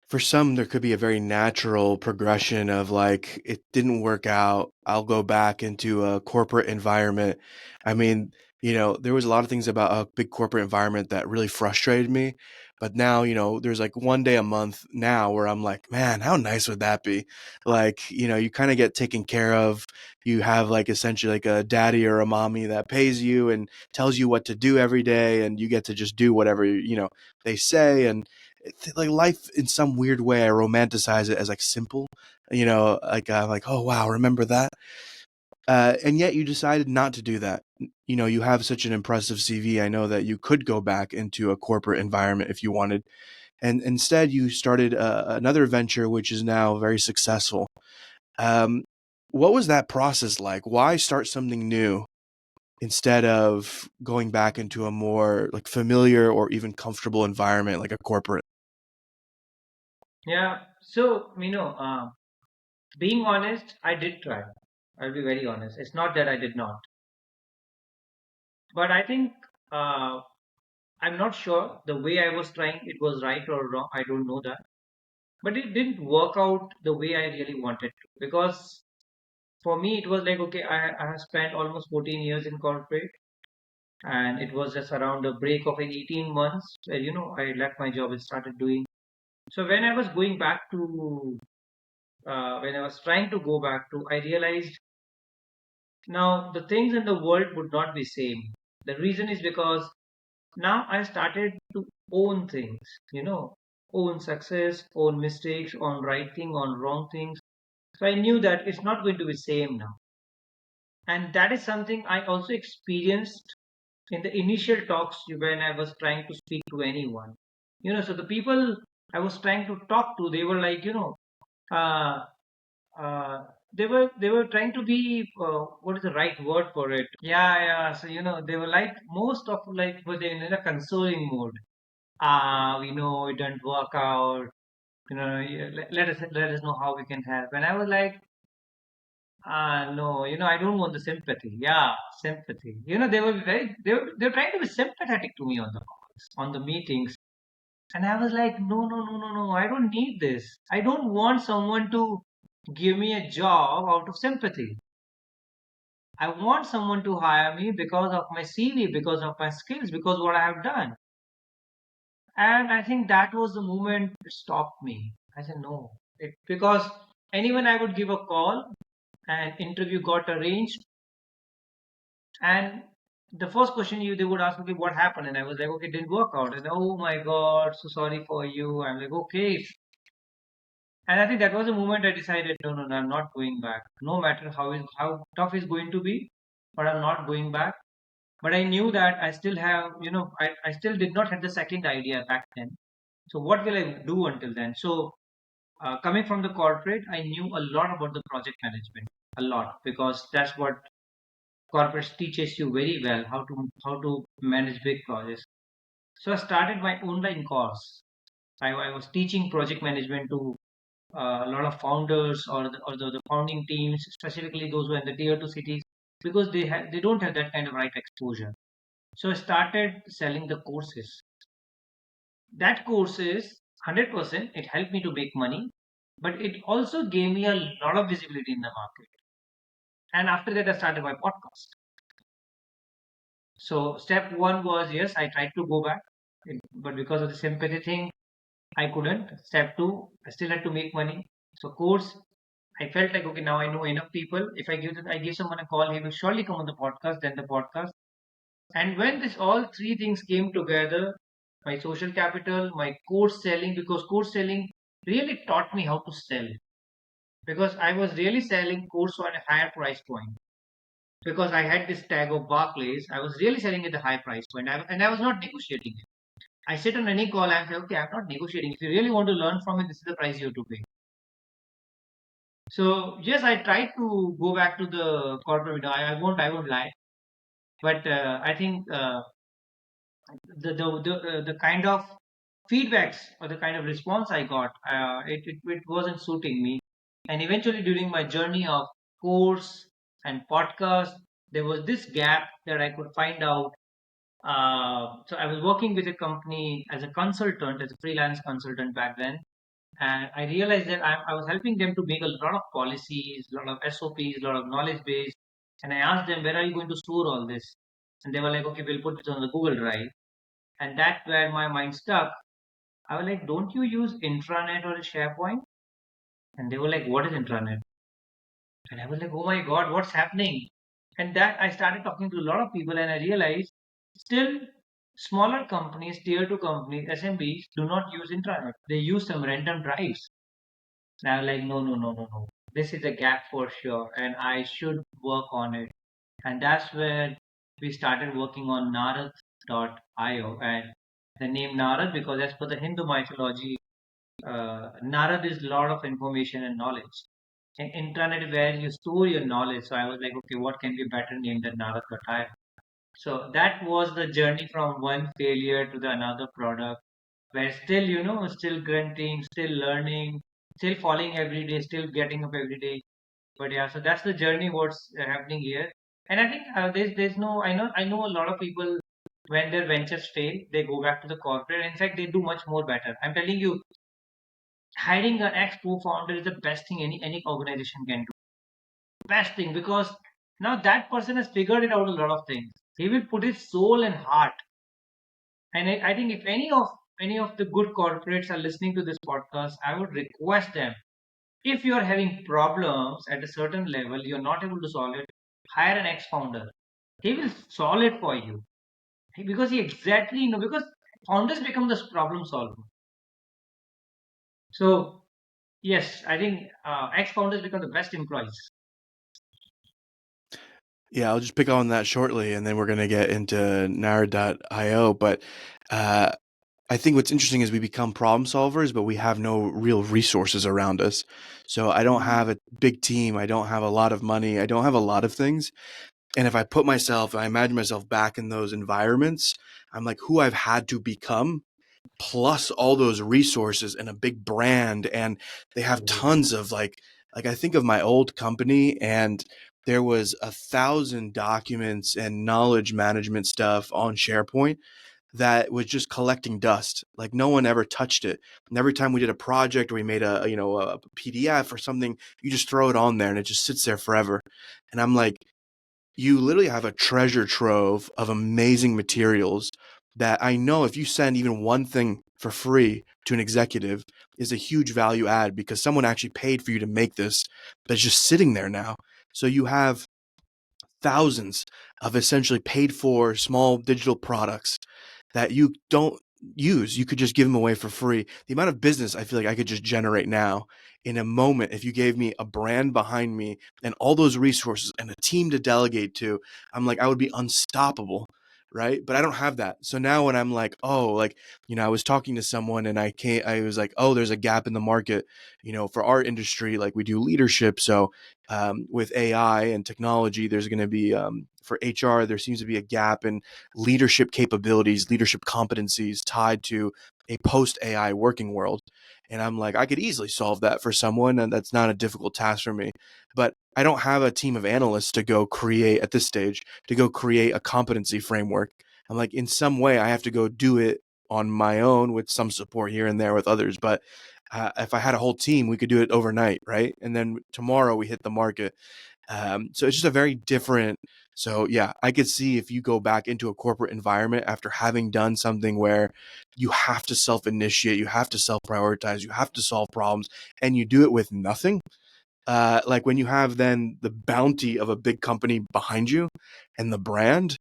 for some, there could be a very natural progression of like, it didn't work out. I'll go back into a corporate environment. I mean, there was a lot of things about a big corporate environment that really frustrated me. But now, there's like one day a month now where I'm like, man, how nice would that be? Like, you kind of get taken care of. You have like essentially like a daddy or a mommy that pays you and tells you what to do every day, and you get to just do whatever, they say. And like life in some weird way, I romanticize it as like simple, like I'm like, oh wow, remember that. And yet you decided not to do that. You have such an impressive CV. I know that you could go back into a corporate environment if you wanted, and instead you started another venture, which is now very successful. Um, what was that process like? Why start something new instead of going back into a more like familiar or even comfortable environment like a corporate? Yeah. So being honest, I did try. I'll be very honest. It's not that I did not, but I think uh, I'm not sure the way I was trying it was right or wrong. I don't know that, but it didn't work out the way I really wanted to. Because for me, it was like, okay, I have spent almost 14 years in corporate, and it was just around a break of 18 months where I left my job and started doing. So when I was going back to when I was trying to go back to, I realized now the things in the world would not be same. The reason is because now I started to own things, own success, own mistakes, own right thing, own wrong things. So I knew that it's not going to be same now. And that is something I also experienced in the initial talks when I was trying to speak to anyone. So the people I was trying to talk to, they were like, uh, uh, they were trying to be what is the right word for it? Yeah, yeah. So they were like most of like were they in a consoling mode. We know it didn't work out. Yeah, let us know how we can help. And I was like, no, I don't want the sympathy. Yeah, sympathy. They were trying to be sympathetic to me on the calls, on the meetings. And I was like, no, no, no, no, no, I don't need this. I don't want someone to give me a job out of sympathy. I want someone to hire me because of my CV, because of my skills, because what I have done. And I think that was the moment it stopped me. I said, no. Because anyone I would give a call, and interview got arranged, and the first question they would ask me, what happened? And I was like, okay, it didn't work out. And oh my God, so sorry for you. I'm like, okay. And I think that was the moment I decided, no, no, no, I'm not going back. No matter how tough it's going to be, but I'm not going back. But I knew that I still have, I still did not have the second idea back then. So what will I do until then? So coming from the corporate, I knew a lot about the project management, a lot, because that's what corporate teaches you very well, how to manage big projects. So I started my online course. I was teaching project management to a lot of founders or the founding teams, specifically those who are in the tier two cities, because they don't have that kind of right exposure. So I started selling the courses. That course is 100%. It helped me to make money, but it also gave me a lot of visibility in the market. And after that, I started my podcast. So step one was, yes, I tried to go back, but because of the sympathy thing, I couldn't. Step two, I still had to make money. So course. I felt like, okay, now I know enough people. If I give someone a call, he will surely come on the podcast, then the podcast. And when this all three things came together, my social capital, my course selling, because course selling really taught me how to sell. Because I was really selling course on a higher price point. Because I had this tag of Barclays, I was really selling at the high price point, and I was not negotiating it. I sit on any call and say, okay, I'm not negotiating. If you really want to learn from it, this is the price you have to pay. So yes, I tried to go back to the corporate window. I won't lie, but I think the kind of feedbacks or the kind of response I got, it wasn't suiting me. And eventually, during my journey of course and podcast, there was this gap that I could find out. So I was working with a company as a consultant, as a freelance consultant back then, and I realized that I was helping them to make a lot of policies, a lot of SOPs, a lot of knowledge base. And I asked them, where are you going to store all this? And they were like, okay, we'll put it on the Google Drive. And that's where my mind stuck. I was like, don't you use intranet or a SharePoint? And they were like, what is intranet? And I was like, oh my God, what's happening? And that I started talking to a lot of people and I realized still smaller companies, tier two companies, SMBs do not use intranet. They use some random drives. And I was like, no, no, no, no, no. This is a gap for sure, and I should work on it. And that's where we started working on Narad.io. And the name Narad, because as per the Hindu mythology, Narad is a lot of information and knowledge. And intranet is where you store your knowledge. So I was like, okay, what can be better named than Narad.io? So that was the journey from one failure to the another product, where still, still grunting, still learning, still falling every day, still getting up every day. But yeah, so that's the journey. What's happening here, and I think there's no. I know a lot of people when their ventures fail, they go back to the corporate. In fact, they do much more better. I'm telling you, hiring an ex co-founder is the best thing any organization can do. Best thing because now that person has figured it out a lot of things. He will put his soul and heart. And I think if any of the good corporates are listening to this podcast, I would request them, if you are having problems at a certain level, you're not able to solve it, hire an ex-founder. He will solve it for you because he exactly know, because founders become the problem solver. So yes, I think ex-founders become the best employees. Yeah, I'll just pick on that shortly, and then we're going to get into Nara.io. But uh, I think what's interesting is we become problem solvers, but we have no real resources around us. So I don't have a big team. I don't have a lot of money. I don't have a lot of things. And if I imagine myself back in those environments, I'm like who I've had to become, plus all those resources and a big brand. And they have tons of like I think of my old company, and there was 1,000 documents and knowledge management stuff on SharePoint that was just collecting dust. Like no one ever touched it. And every time we did a project or we made a PDF or something, you just throw it on there and it just sits there forever. And I'm like, you literally have a treasure trove of amazing materials that I know if you send even one thing for free to an executive is a huge value add because someone actually paid for you to make this that's just sitting there now. So you have thousands of essentially paid for small digital products that you don't use. You could just give them away for free. The amount of business I feel like I could just generate now in a moment if you gave me a brand behind me and all those resources and a team to delegate to, I'm like, I would be unstoppable. Right. But I don't have that. So now when I'm like, oh, like, I was talking to someone and I was like, oh, there's a gap in the market, for our industry, like we do leadership. So with AI and technology, there's going to be for HR, there seems to be a gap in leadership capabilities, leadership competencies tied to a post AI working world. And I'm like, I could easily solve that for someone, and that's not a difficult task for me. But I don't have a team of analysts to go create at this stage to go create a competency framework. I'm like, in some way, I have to go do it on my own with some support here and there with others. But if I had a whole team, we could do it overnight, right? And then tomorrow we hit the market. So it's just a very different. So yeah, I could see if you go back into a corporate environment after having done something where you have to self-initiate, you have to self-prioritize, you have to solve problems, and you do it with nothing. Like when you have then the bounty of a big company behind you and the brand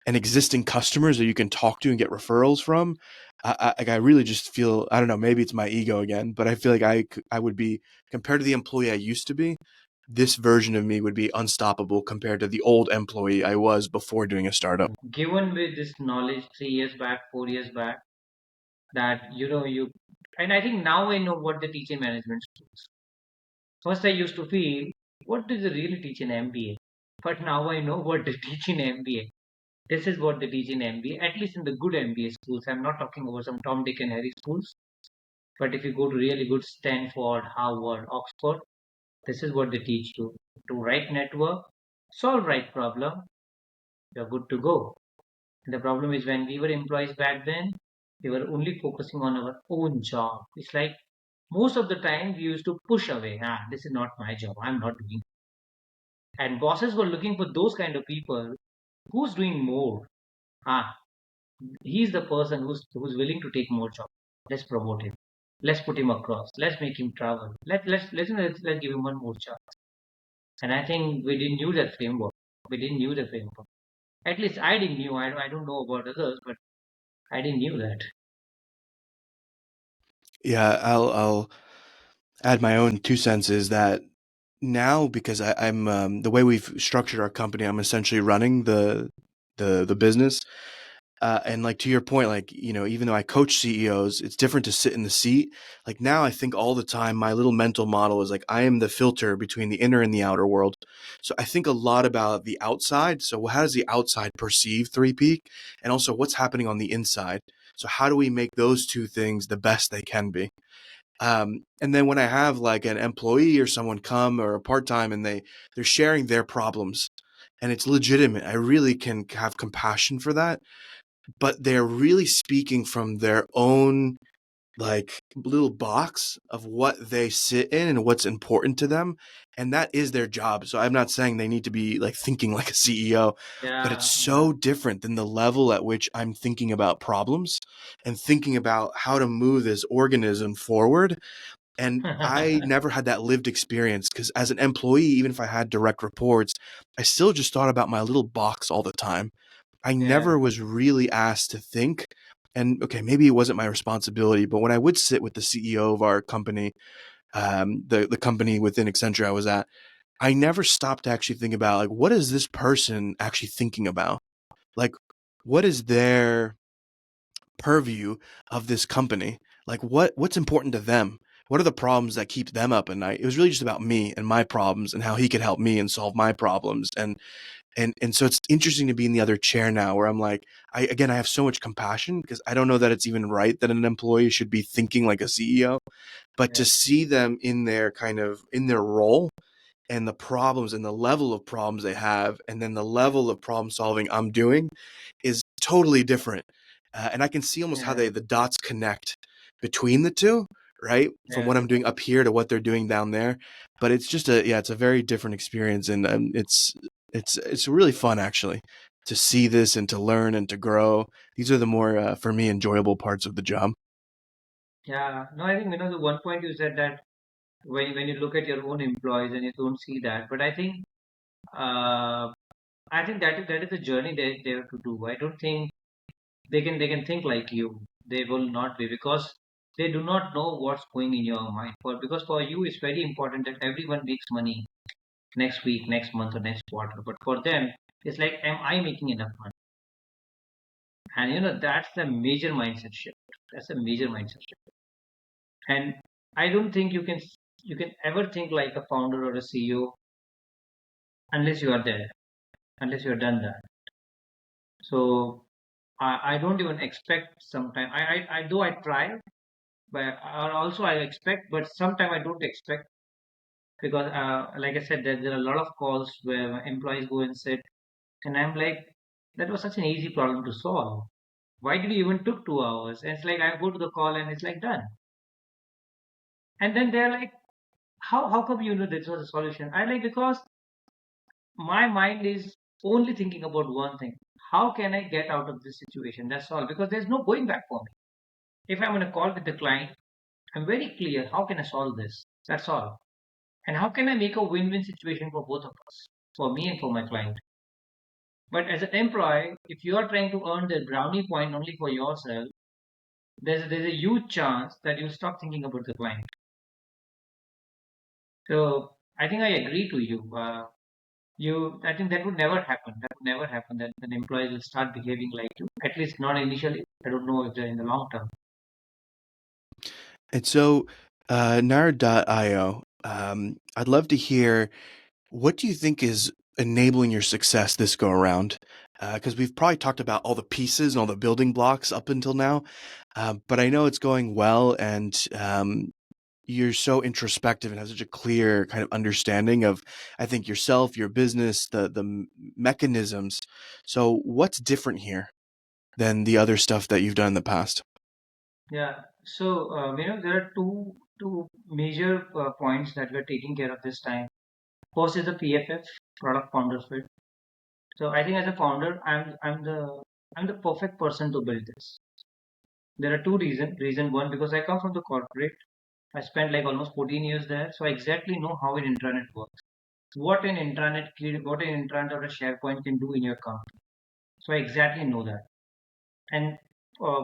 and existing customers that you can talk to and get referrals from. I really just feel, I don't know, maybe it's my ego again, but I feel like I would be, compared to the employee I used to be, this version of me would be unstoppable compared to the old employee I was before doing a startup. Given with this knowledge 3 years back, 4 years back, that you, and I think now I know what they teach in management schools. First, I used to feel, what do they really teach in MBA? But now I know what they teach in MBA. This is what they teach in MBA, at least in the good MBA schools. I'm not talking about some Tom, Dick, and Harry schools. But if you go to really good Stanford, Harvard, Oxford, this is what they teach you. To write network, solve right problem, you're good to go. And the problem is when we were employees back then, we were only focusing on our own job. It's like most of the time we used to push away. This is not my job. I'm not doing. And bosses were looking for those kind of people who's doing more. Ah, he's the person who's willing to take more job. Let's promote him. Let's put him across. Let's make him travel. Let's give him one more chance. And I think we didn't use that framework. We didn't use the framework. At least I didn't knew. I don't know about others, but I didn't knew that. Yeah, I'll add my own 2 cents is that now because I'm the way we've structured our company, I'm essentially running the business. And like to your point, like, even though I coach CEOs, it's different to sit in the seat. Like now I think all the time, my little mental model is like, I am the filter between the inner and the outer world. So I think a lot about the outside. So how does the outside perceive 3Peak? And also what's happening on the inside? So how do we make those two things the best they can be? And then when I have like an employee or someone come or a part-time and they're sharing their problems and it's legitimate, I really can have compassion for that, but they're really speaking from their own like little box of what they sit in and what's important to them, and that is their job. So I'm not saying they need to be like thinking like a CEO, but it's Yeah, yeah, so different than the level at which I'm thinking about problems and thinking about how to move this organism forward. And I never had that lived experience because as an employee, even if I had direct reports, I still just thought about my little box all the time. I yeah, never was really asked to think. And okay, maybe it wasn't my responsibility, but when I would sit with the CEO of our company, the company within Accenture I was at, I never stopped to actually think about like what is this person actually thinking about? Like what is their purview of this company? Like what's important to them? What are the problems that keep them up at night? It was really just about me and my problems and how he could help me and solve my problems. And so it's interesting to be in the other chair now where I'm like, I have so much compassion because I don't know that it's even right that an employee should be thinking like a CEO, but yeah, to see them in their kind of in their role and the problems and the level of problems they have and then the level of problem solving I'm doing is totally different. And I can see almost how yeah, the dots connect between the two, right? From yeah, what I'm doing up here to what they're doing down there. But it's just it's a very different experience, and it's really fun actually to see this and to learn and to grow. These are the more for me enjoyable parts of the job. yeah. No, I think the one point you said that when you look at your own employees and you don't see that, but uh, I think that is a journey they have to do. I don't think they can think like you. They will not be because they do not know what's going in your mind. Because for you it's very important that everyone makes money next week, next month, or next quarter. But for them, it's like, am I making enough money? And that's the major mindset shift. That's a major mindset shift. And I don't think you can ever think like a founder or a CEO unless you are there, unless you have done that. So I don't even expect sometime. I though I try, but also I expect, but sometimes I don't expect because like I said, there are a lot of calls where my employees go and sit, and I'm like, that was such an easy problem to solve. Why did you even took 2 hours? And it's like I go to the call and it's like done. And then they're like, how come this was a solution? I like because my mind is only thinking about one thing. How can I get out of this situation? That's all. Because there's no going back for me. If I'm on a call with the client, I'm very clear. How can I solve this? That's all. And how can I make a win-win situation for both of us, for me and for my client? But as an employee, if you are trying to earn the brownie point only for yourself, there's a huge chance that you stop thinking about the client. So I think I agree to you. I think that would never happen. That would never happen. That an employee will start behaving like you. At least not initially. I don't know if they're in the long term. And so, Nerd.io, I'd love to hear, what do you think is enabling your success this go around? Because we've probably talked about all the pieces and all the building blocks up until now, but I know it's going well, and you're so introspective and have such a clear kind of understanding of, I think, yourself, your business, the mechanisms. So, what's different here than the other stuff that you've done in the past? Yeah. So there are two major points that we're taking care of this time. First is the PFF, product founder fit. So I think as a founder, I'm the perfect person to build this. There are two reasons. Reason one, because I come from the corporate. I spent like almost 14 years there, so I exactly know how an intranet works. What an intranet or a SharePoint can do in your company. So I exactly know that. And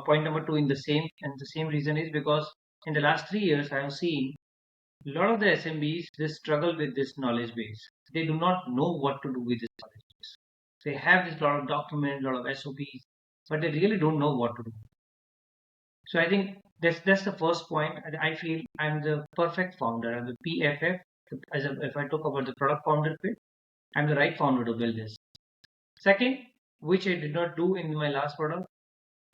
point number two, and the same reason is because in the last 3 years, I have seen a lot of the SMBs they struggle with this knowledge base. They do not know what to do with this knowledge base. They have this lot of documents, lot of SOPs, but they really don't know what to do. So I think that's the first point. I feel I'm the perfect founder. I'm the PFF. If I talk about the product founder fit, I'm the right founder to build this. Second, which I did not do in my last product.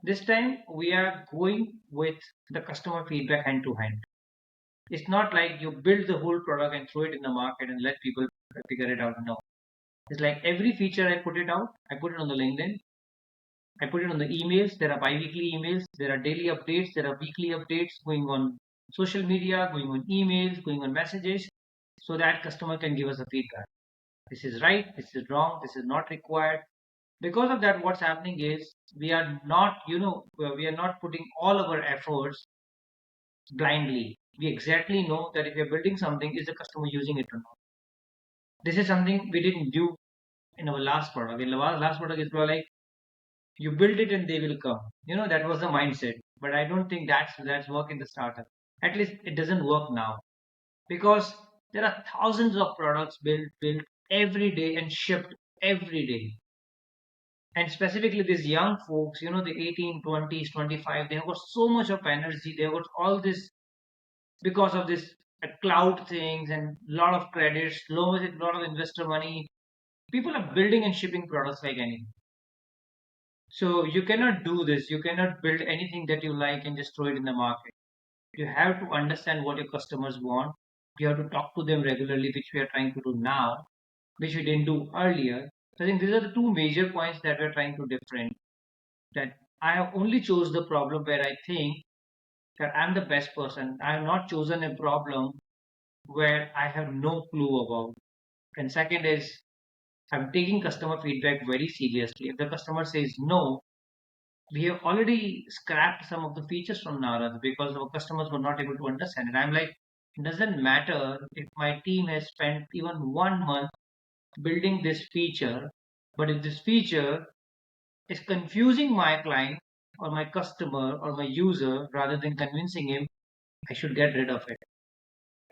This time we are going with the customer feedback hand to hand. It's not like you build the whole product and throw it in the market and let people figure it out. No. It's like every feature I put it out, I put it on the LinkedIn, I put it on the emails. There are bi-weekly emails, there are daily updates, there are weekly updates going on social media, going on emails, going on messages, so that customer can give us a feedback. This is right, this is wrong, this is not required. Because of that, what's happening is we are not putting all our efforts blindly. We exactly know that if you're building something, is the customer using it or not? This is something we didn't do in our last product. In our last product, it's like you build it and they will come. That was the mindset. But I don't think that's work in the startup. At least it doesn't work now because there are thousands of products built every day and shipped every day. And specifically these young folks, the 18, 20s, 25, they have got so much of energy. They have got all this because of this cloud things and lot of credits, lot of investor money. People are building and shipping products like anything. So you cannot do this. You cannot build anything that you like and just throw it in the market. You have to understand what your customers want. You have to talk to them regularly, which we are trying to do now, which we didn't do earlier. So I think these are the two major points that we're trying to different. That I have only chose the problem where I think that I'm the best person. I have not chosen a problem where I have no clue about. And second is I'm taking customer feedback very seriously. If the customer says no, we have already scrapped some of the features from Narad because our customers were not able to understand it. I'm like, it doesn't matter if my team has spent even 1 month building this feature, but if this feature is confusing my client or my customer or my user rather than convincing him, I should get rid of it.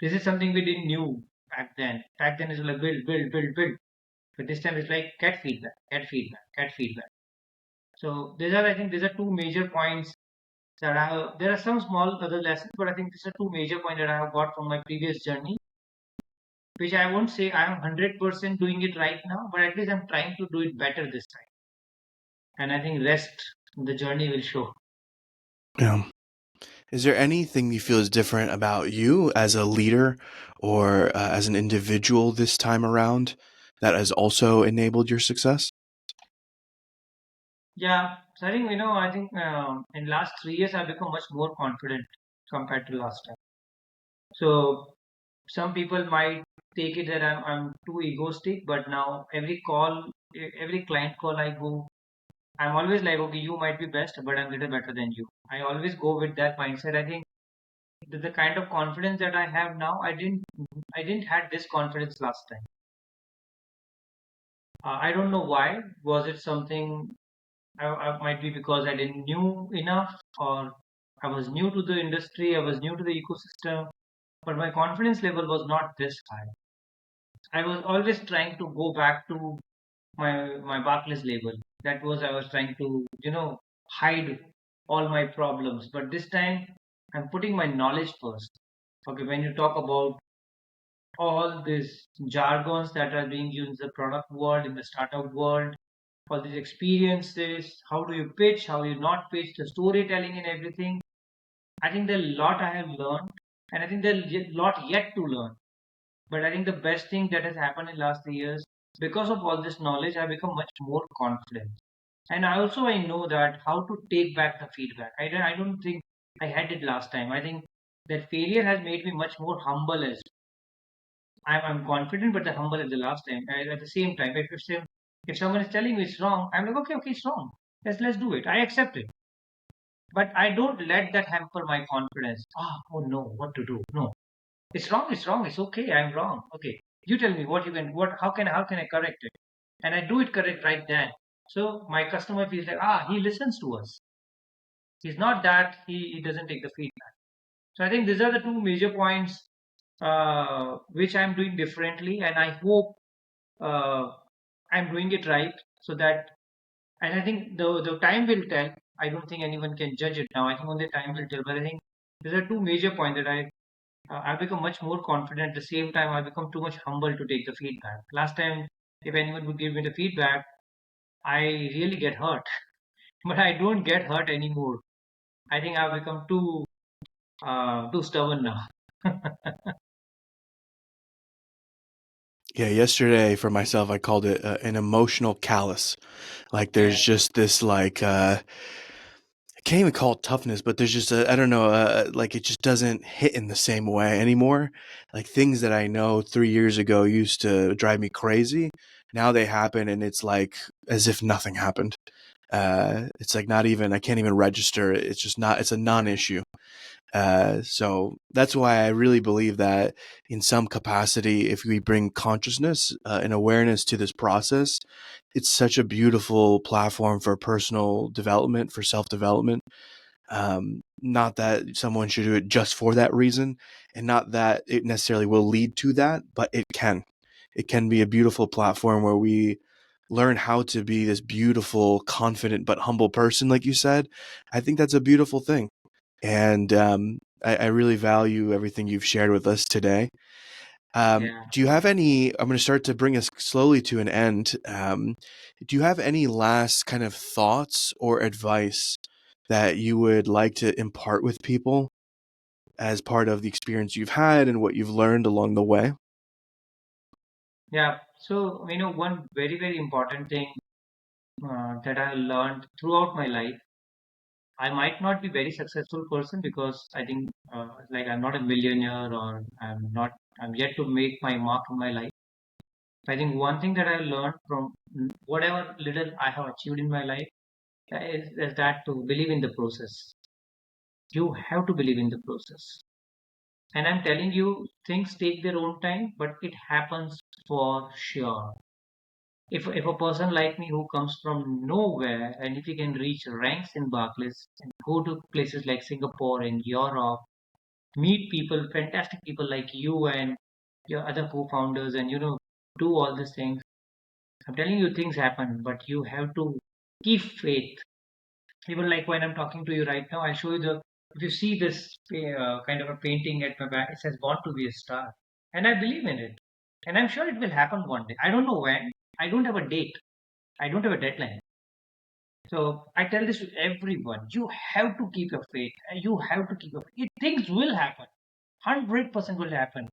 This is something we didn't knew back then. Back then it's like build, build, build, build. But this time it's like get feedback, get feedback, get feedback. So I think these are two major points that I have. There are some small other lessons, but I think these are two major points that I have got from my previous journey, which I won't say I am 100% doing it right now, but at least I'm trying to do it better this time. And I think rest the journey will show. Yeah. Is there anything you feel is different about you as a leader or as an individual this time around that has also enabled your success? Yeah, so I think in last 3 years I've become much more confident compared to last time. So some people might take it that I'm too egoistic, but now every client call I go, I'm always like, okay, you might be best, but I'm little better than you. I always go with that mindset. I think the kind of confidence that I have now, I didn't had this confidence last time. I don't know why. Was it something? I might be because I didn't knew enough, or I was new to the industry. I was new to the ecosystem, but my confidence level was not this high. I was always trying to go back to my Barclays label. That was I was trying to hide all my problems. But this time I'm putting my knowledge first. Okay, when you talk about all these jargons that are being used in the product world, in the startup world, all these experiences, how do you pitch, how you not pitch, the storytelling and everything. I think there's a lot I have learned, and I think there's a lot yet to learn. But I think the best thing that has happened in last 3 years, because of all this knowledge, I become much more confident. And I know that how to take back the feedback. I don't think I had it last time. I think that failure has made me much more humble as I'm confident, but the humble at the last time. At the same time, if someone is telling me it's wrong, I'm like, okay, it's wrong. Let's do it. I accept it. But I don't let that hamper my confidence. Oh no, what to do? No, it's wrong. It's wrong. It's okay. I'm wrong. Okay, you tell me what you can. What? How can I correct it? And I do it correct right then. So my customer feels like he listens to us. He's not that he doesn't take the feedback. So I think these are the two major points which I'm doing differently, and I hope uh, I'm doing it right so that. And I think the time will tell. I don't think anyone can judge it now. I think only time will tell. But I think these are two major points that I become much more confident. At the same time, I become too much humble to take the feedback. Last time, if anyone would give me the feedback, I really get hurt. But I don't get hurt anymore. I think I've become too stubborn now. Yeah, yesterday for myself, I called it an emotional callus. Like there's Yeah, just this I can't even call it toughness, but there's just I don't know, like it just doesn't hit in the same way anymore. Like things that I know 3 years ago used to drive me crazy, now they happen, and it's like as if nothing happened. It's like not even I can't even register it. It's just not. It's a non-issue. So that's why I really believe that in some capacity, if we bring consciousness and awareness to this process, it's such a beautiful platform for personal development, for self development. Not that someone should do it just for that reason, and not that it necessarily will lead to that, but it can. It can be a beautiful platform where we learn how to be this beautiful, confident, but humble person, like you said. I think that's a beautiful thing. And I really value everything you've shared with us today. yeah, Do you have any? I'm going to start to bring us slowly to an end. Do you have any last kind of thoughts or advice that you would like to impart with people as part of the experience you've had and what you've learned along the way? yeah. So one very important thing that I learned throughout my life. I might not be very successful person because I think like I'm not a millionaire or I'm yet to make my mark in my life. I think one thing that I learned from whatever little I have achieved in my life is that to believe in the process. You have to believe in the process. And I'm telling you, things take their own time, but it happens for sure. If a person like me who comes from nowhere and if he can reach ranks in Barclays and go to places like Singapore and Europe, meet people, fantastic people like you and your other co-founders, and do all these things. I'm telling you, things happen, but you have to keep faith. Even like when I'm talking to you right now, I show you the. If you see this kind of a painting at my back, it says "Born to be a star," and I believe in it, and I'm sure it will happen one day. I don't know when. I don't have a date. I don't have a deadline. So I tell this to everyone: you have to keep your faith. You have to keep your faith. Things will happen. 100% will happen.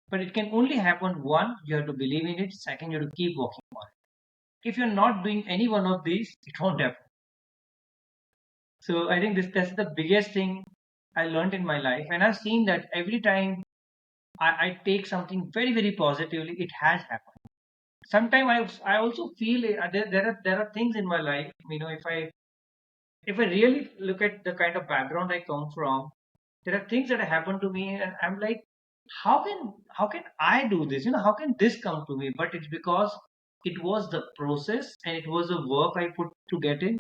But it can only happen one, you have to believe in it. Second, you have to keep working on it. If you're not doing any one of these, it won't happen. So I think that's the biggest thing I learned in my life. And I've seen that every time I take something very positively, it has happened. Sometimes I also feel there are things in my life, if I really look at the kind of background I come from, There are things that have happened to me, and I'm like, how can I do this? How can this come to me? But it's because it was the process and it was the work I put to get in.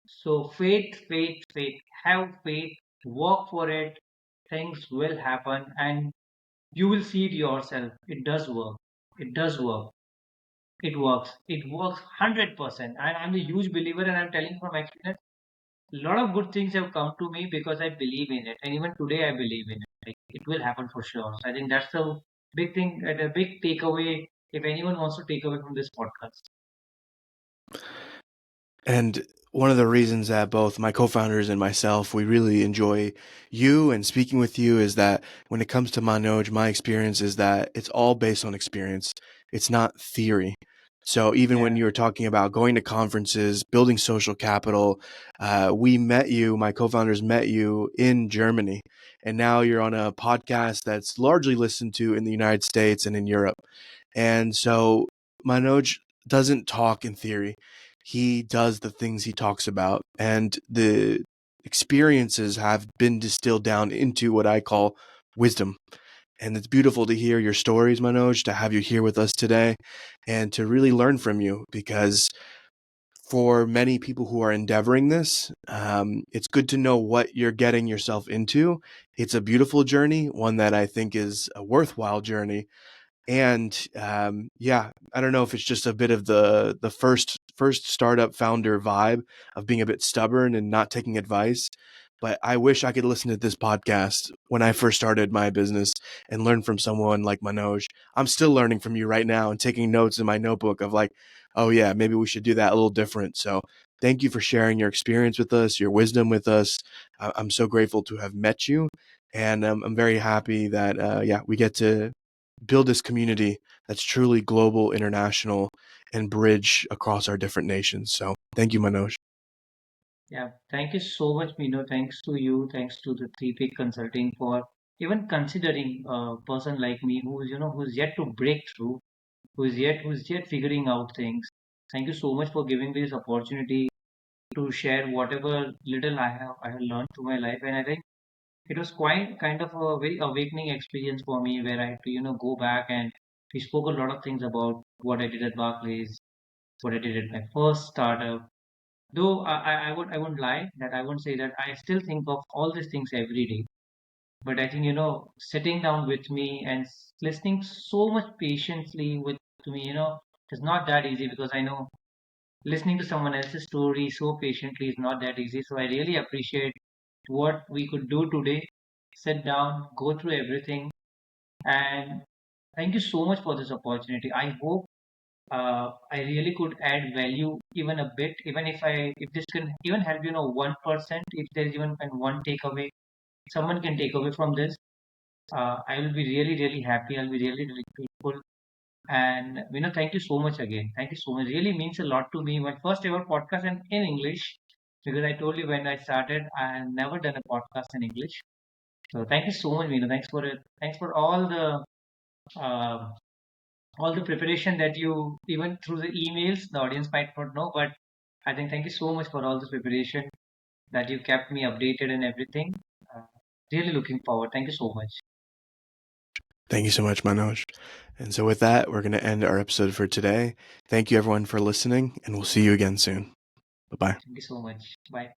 So faith, faith, faith. Have faith. Work for it. Things will happen, and you will see it yourself. It does work. It does work. It works. It works 100%. And I'm a huge believer, and I'm telling from experience. A lot of good things have come to me because I believe in it, and even today I believe in it. Like, it will happen for sure. So I think that's the big thing, and a big takeaway. If anyone wants to take away from this podcast. And one of the reasons that both my co-founders and myself, we really enjoy you and speaking with you is that when it comes to Manoj, my experience is that it's all based on experience. It's not theory. So even when Yeah, you were talking about going to conferences, building social capital, we met you, my co-founders met you in Germany. And now you're on a podcast that's largely listened to in the United States and in Europe. And so Manoj doesn't talk in theory. He does the things he talks about, and the experiences have been distilled down into what I call wisdom. And it's beautiful to hear your stories, Manoj, to have you here with us today and to really learn from you because for many people who are endeavoring this, it's good to know what you're getting yourself into. It's a beautiful journey, one that I think is a worthwhile journey. And yeah, I don't know if it's just a bit of the first startup founder vibe of being a bit stubborn and not taking advice. But I wish I could listen to this podcast when I first started my business and learn from someone like Manoj. I'm still learning from you right now and taking notes in my notebook of like, oh yeah, maybe we should do that a little different. So thank you for sharing your experience with us, your wisdom with us. I'm so grateful to have met you, and I'm very happy that yeah, we get to build this community that's truly global, international, and bridge across our different nations. So thank you, Manoj. yeah. Thank you so much, Mino. Thanks to you. Thanks to the 3P Consulting for even considering a person like me who's yet to break through, who's yet figuring out things. Thank you so much for giving me this opportunity to share whatever little I have learned through my life. And I think it was quite kind of a very awakening experience for me where I had to, go back, and we spoke a lot of things about what I did at Barclays, what I did at my first startup. Though I won't lie that I won't say that I still think of all these things every day. But I think, sitting down with me and listening so much patiently with to me, is not that easy, because I know listening to someone else's story so patiently is not that easy. So I really appreciate what we could do today. Sit down, go through everything, and thank you so much for this opportunity. I hope I really could add value even a bit, even if this can even help 1%, if there's even one takeaway someone can take away from this. I will be really really happy. I'll be really really grateful. And thank you so much again. Thank you so much. Really means a lot to me. My first ever podcast in English, because I told you when I started, I had never done a podcast in English. So thank you so much, Meena. Thanks for it. Thanks for uh, all the preparation that you even through the emails. The audience might not know, but I think thank you so much for all this preparation that you kept me updated and everything. Uh, Really looking forward. Thank you so much. Thank you so much, Manoj. And so with that, we're going to end our episode for today. Thank you everyone for listening, and we'll see you again soon. Bye bye. Thank you so much. Bye.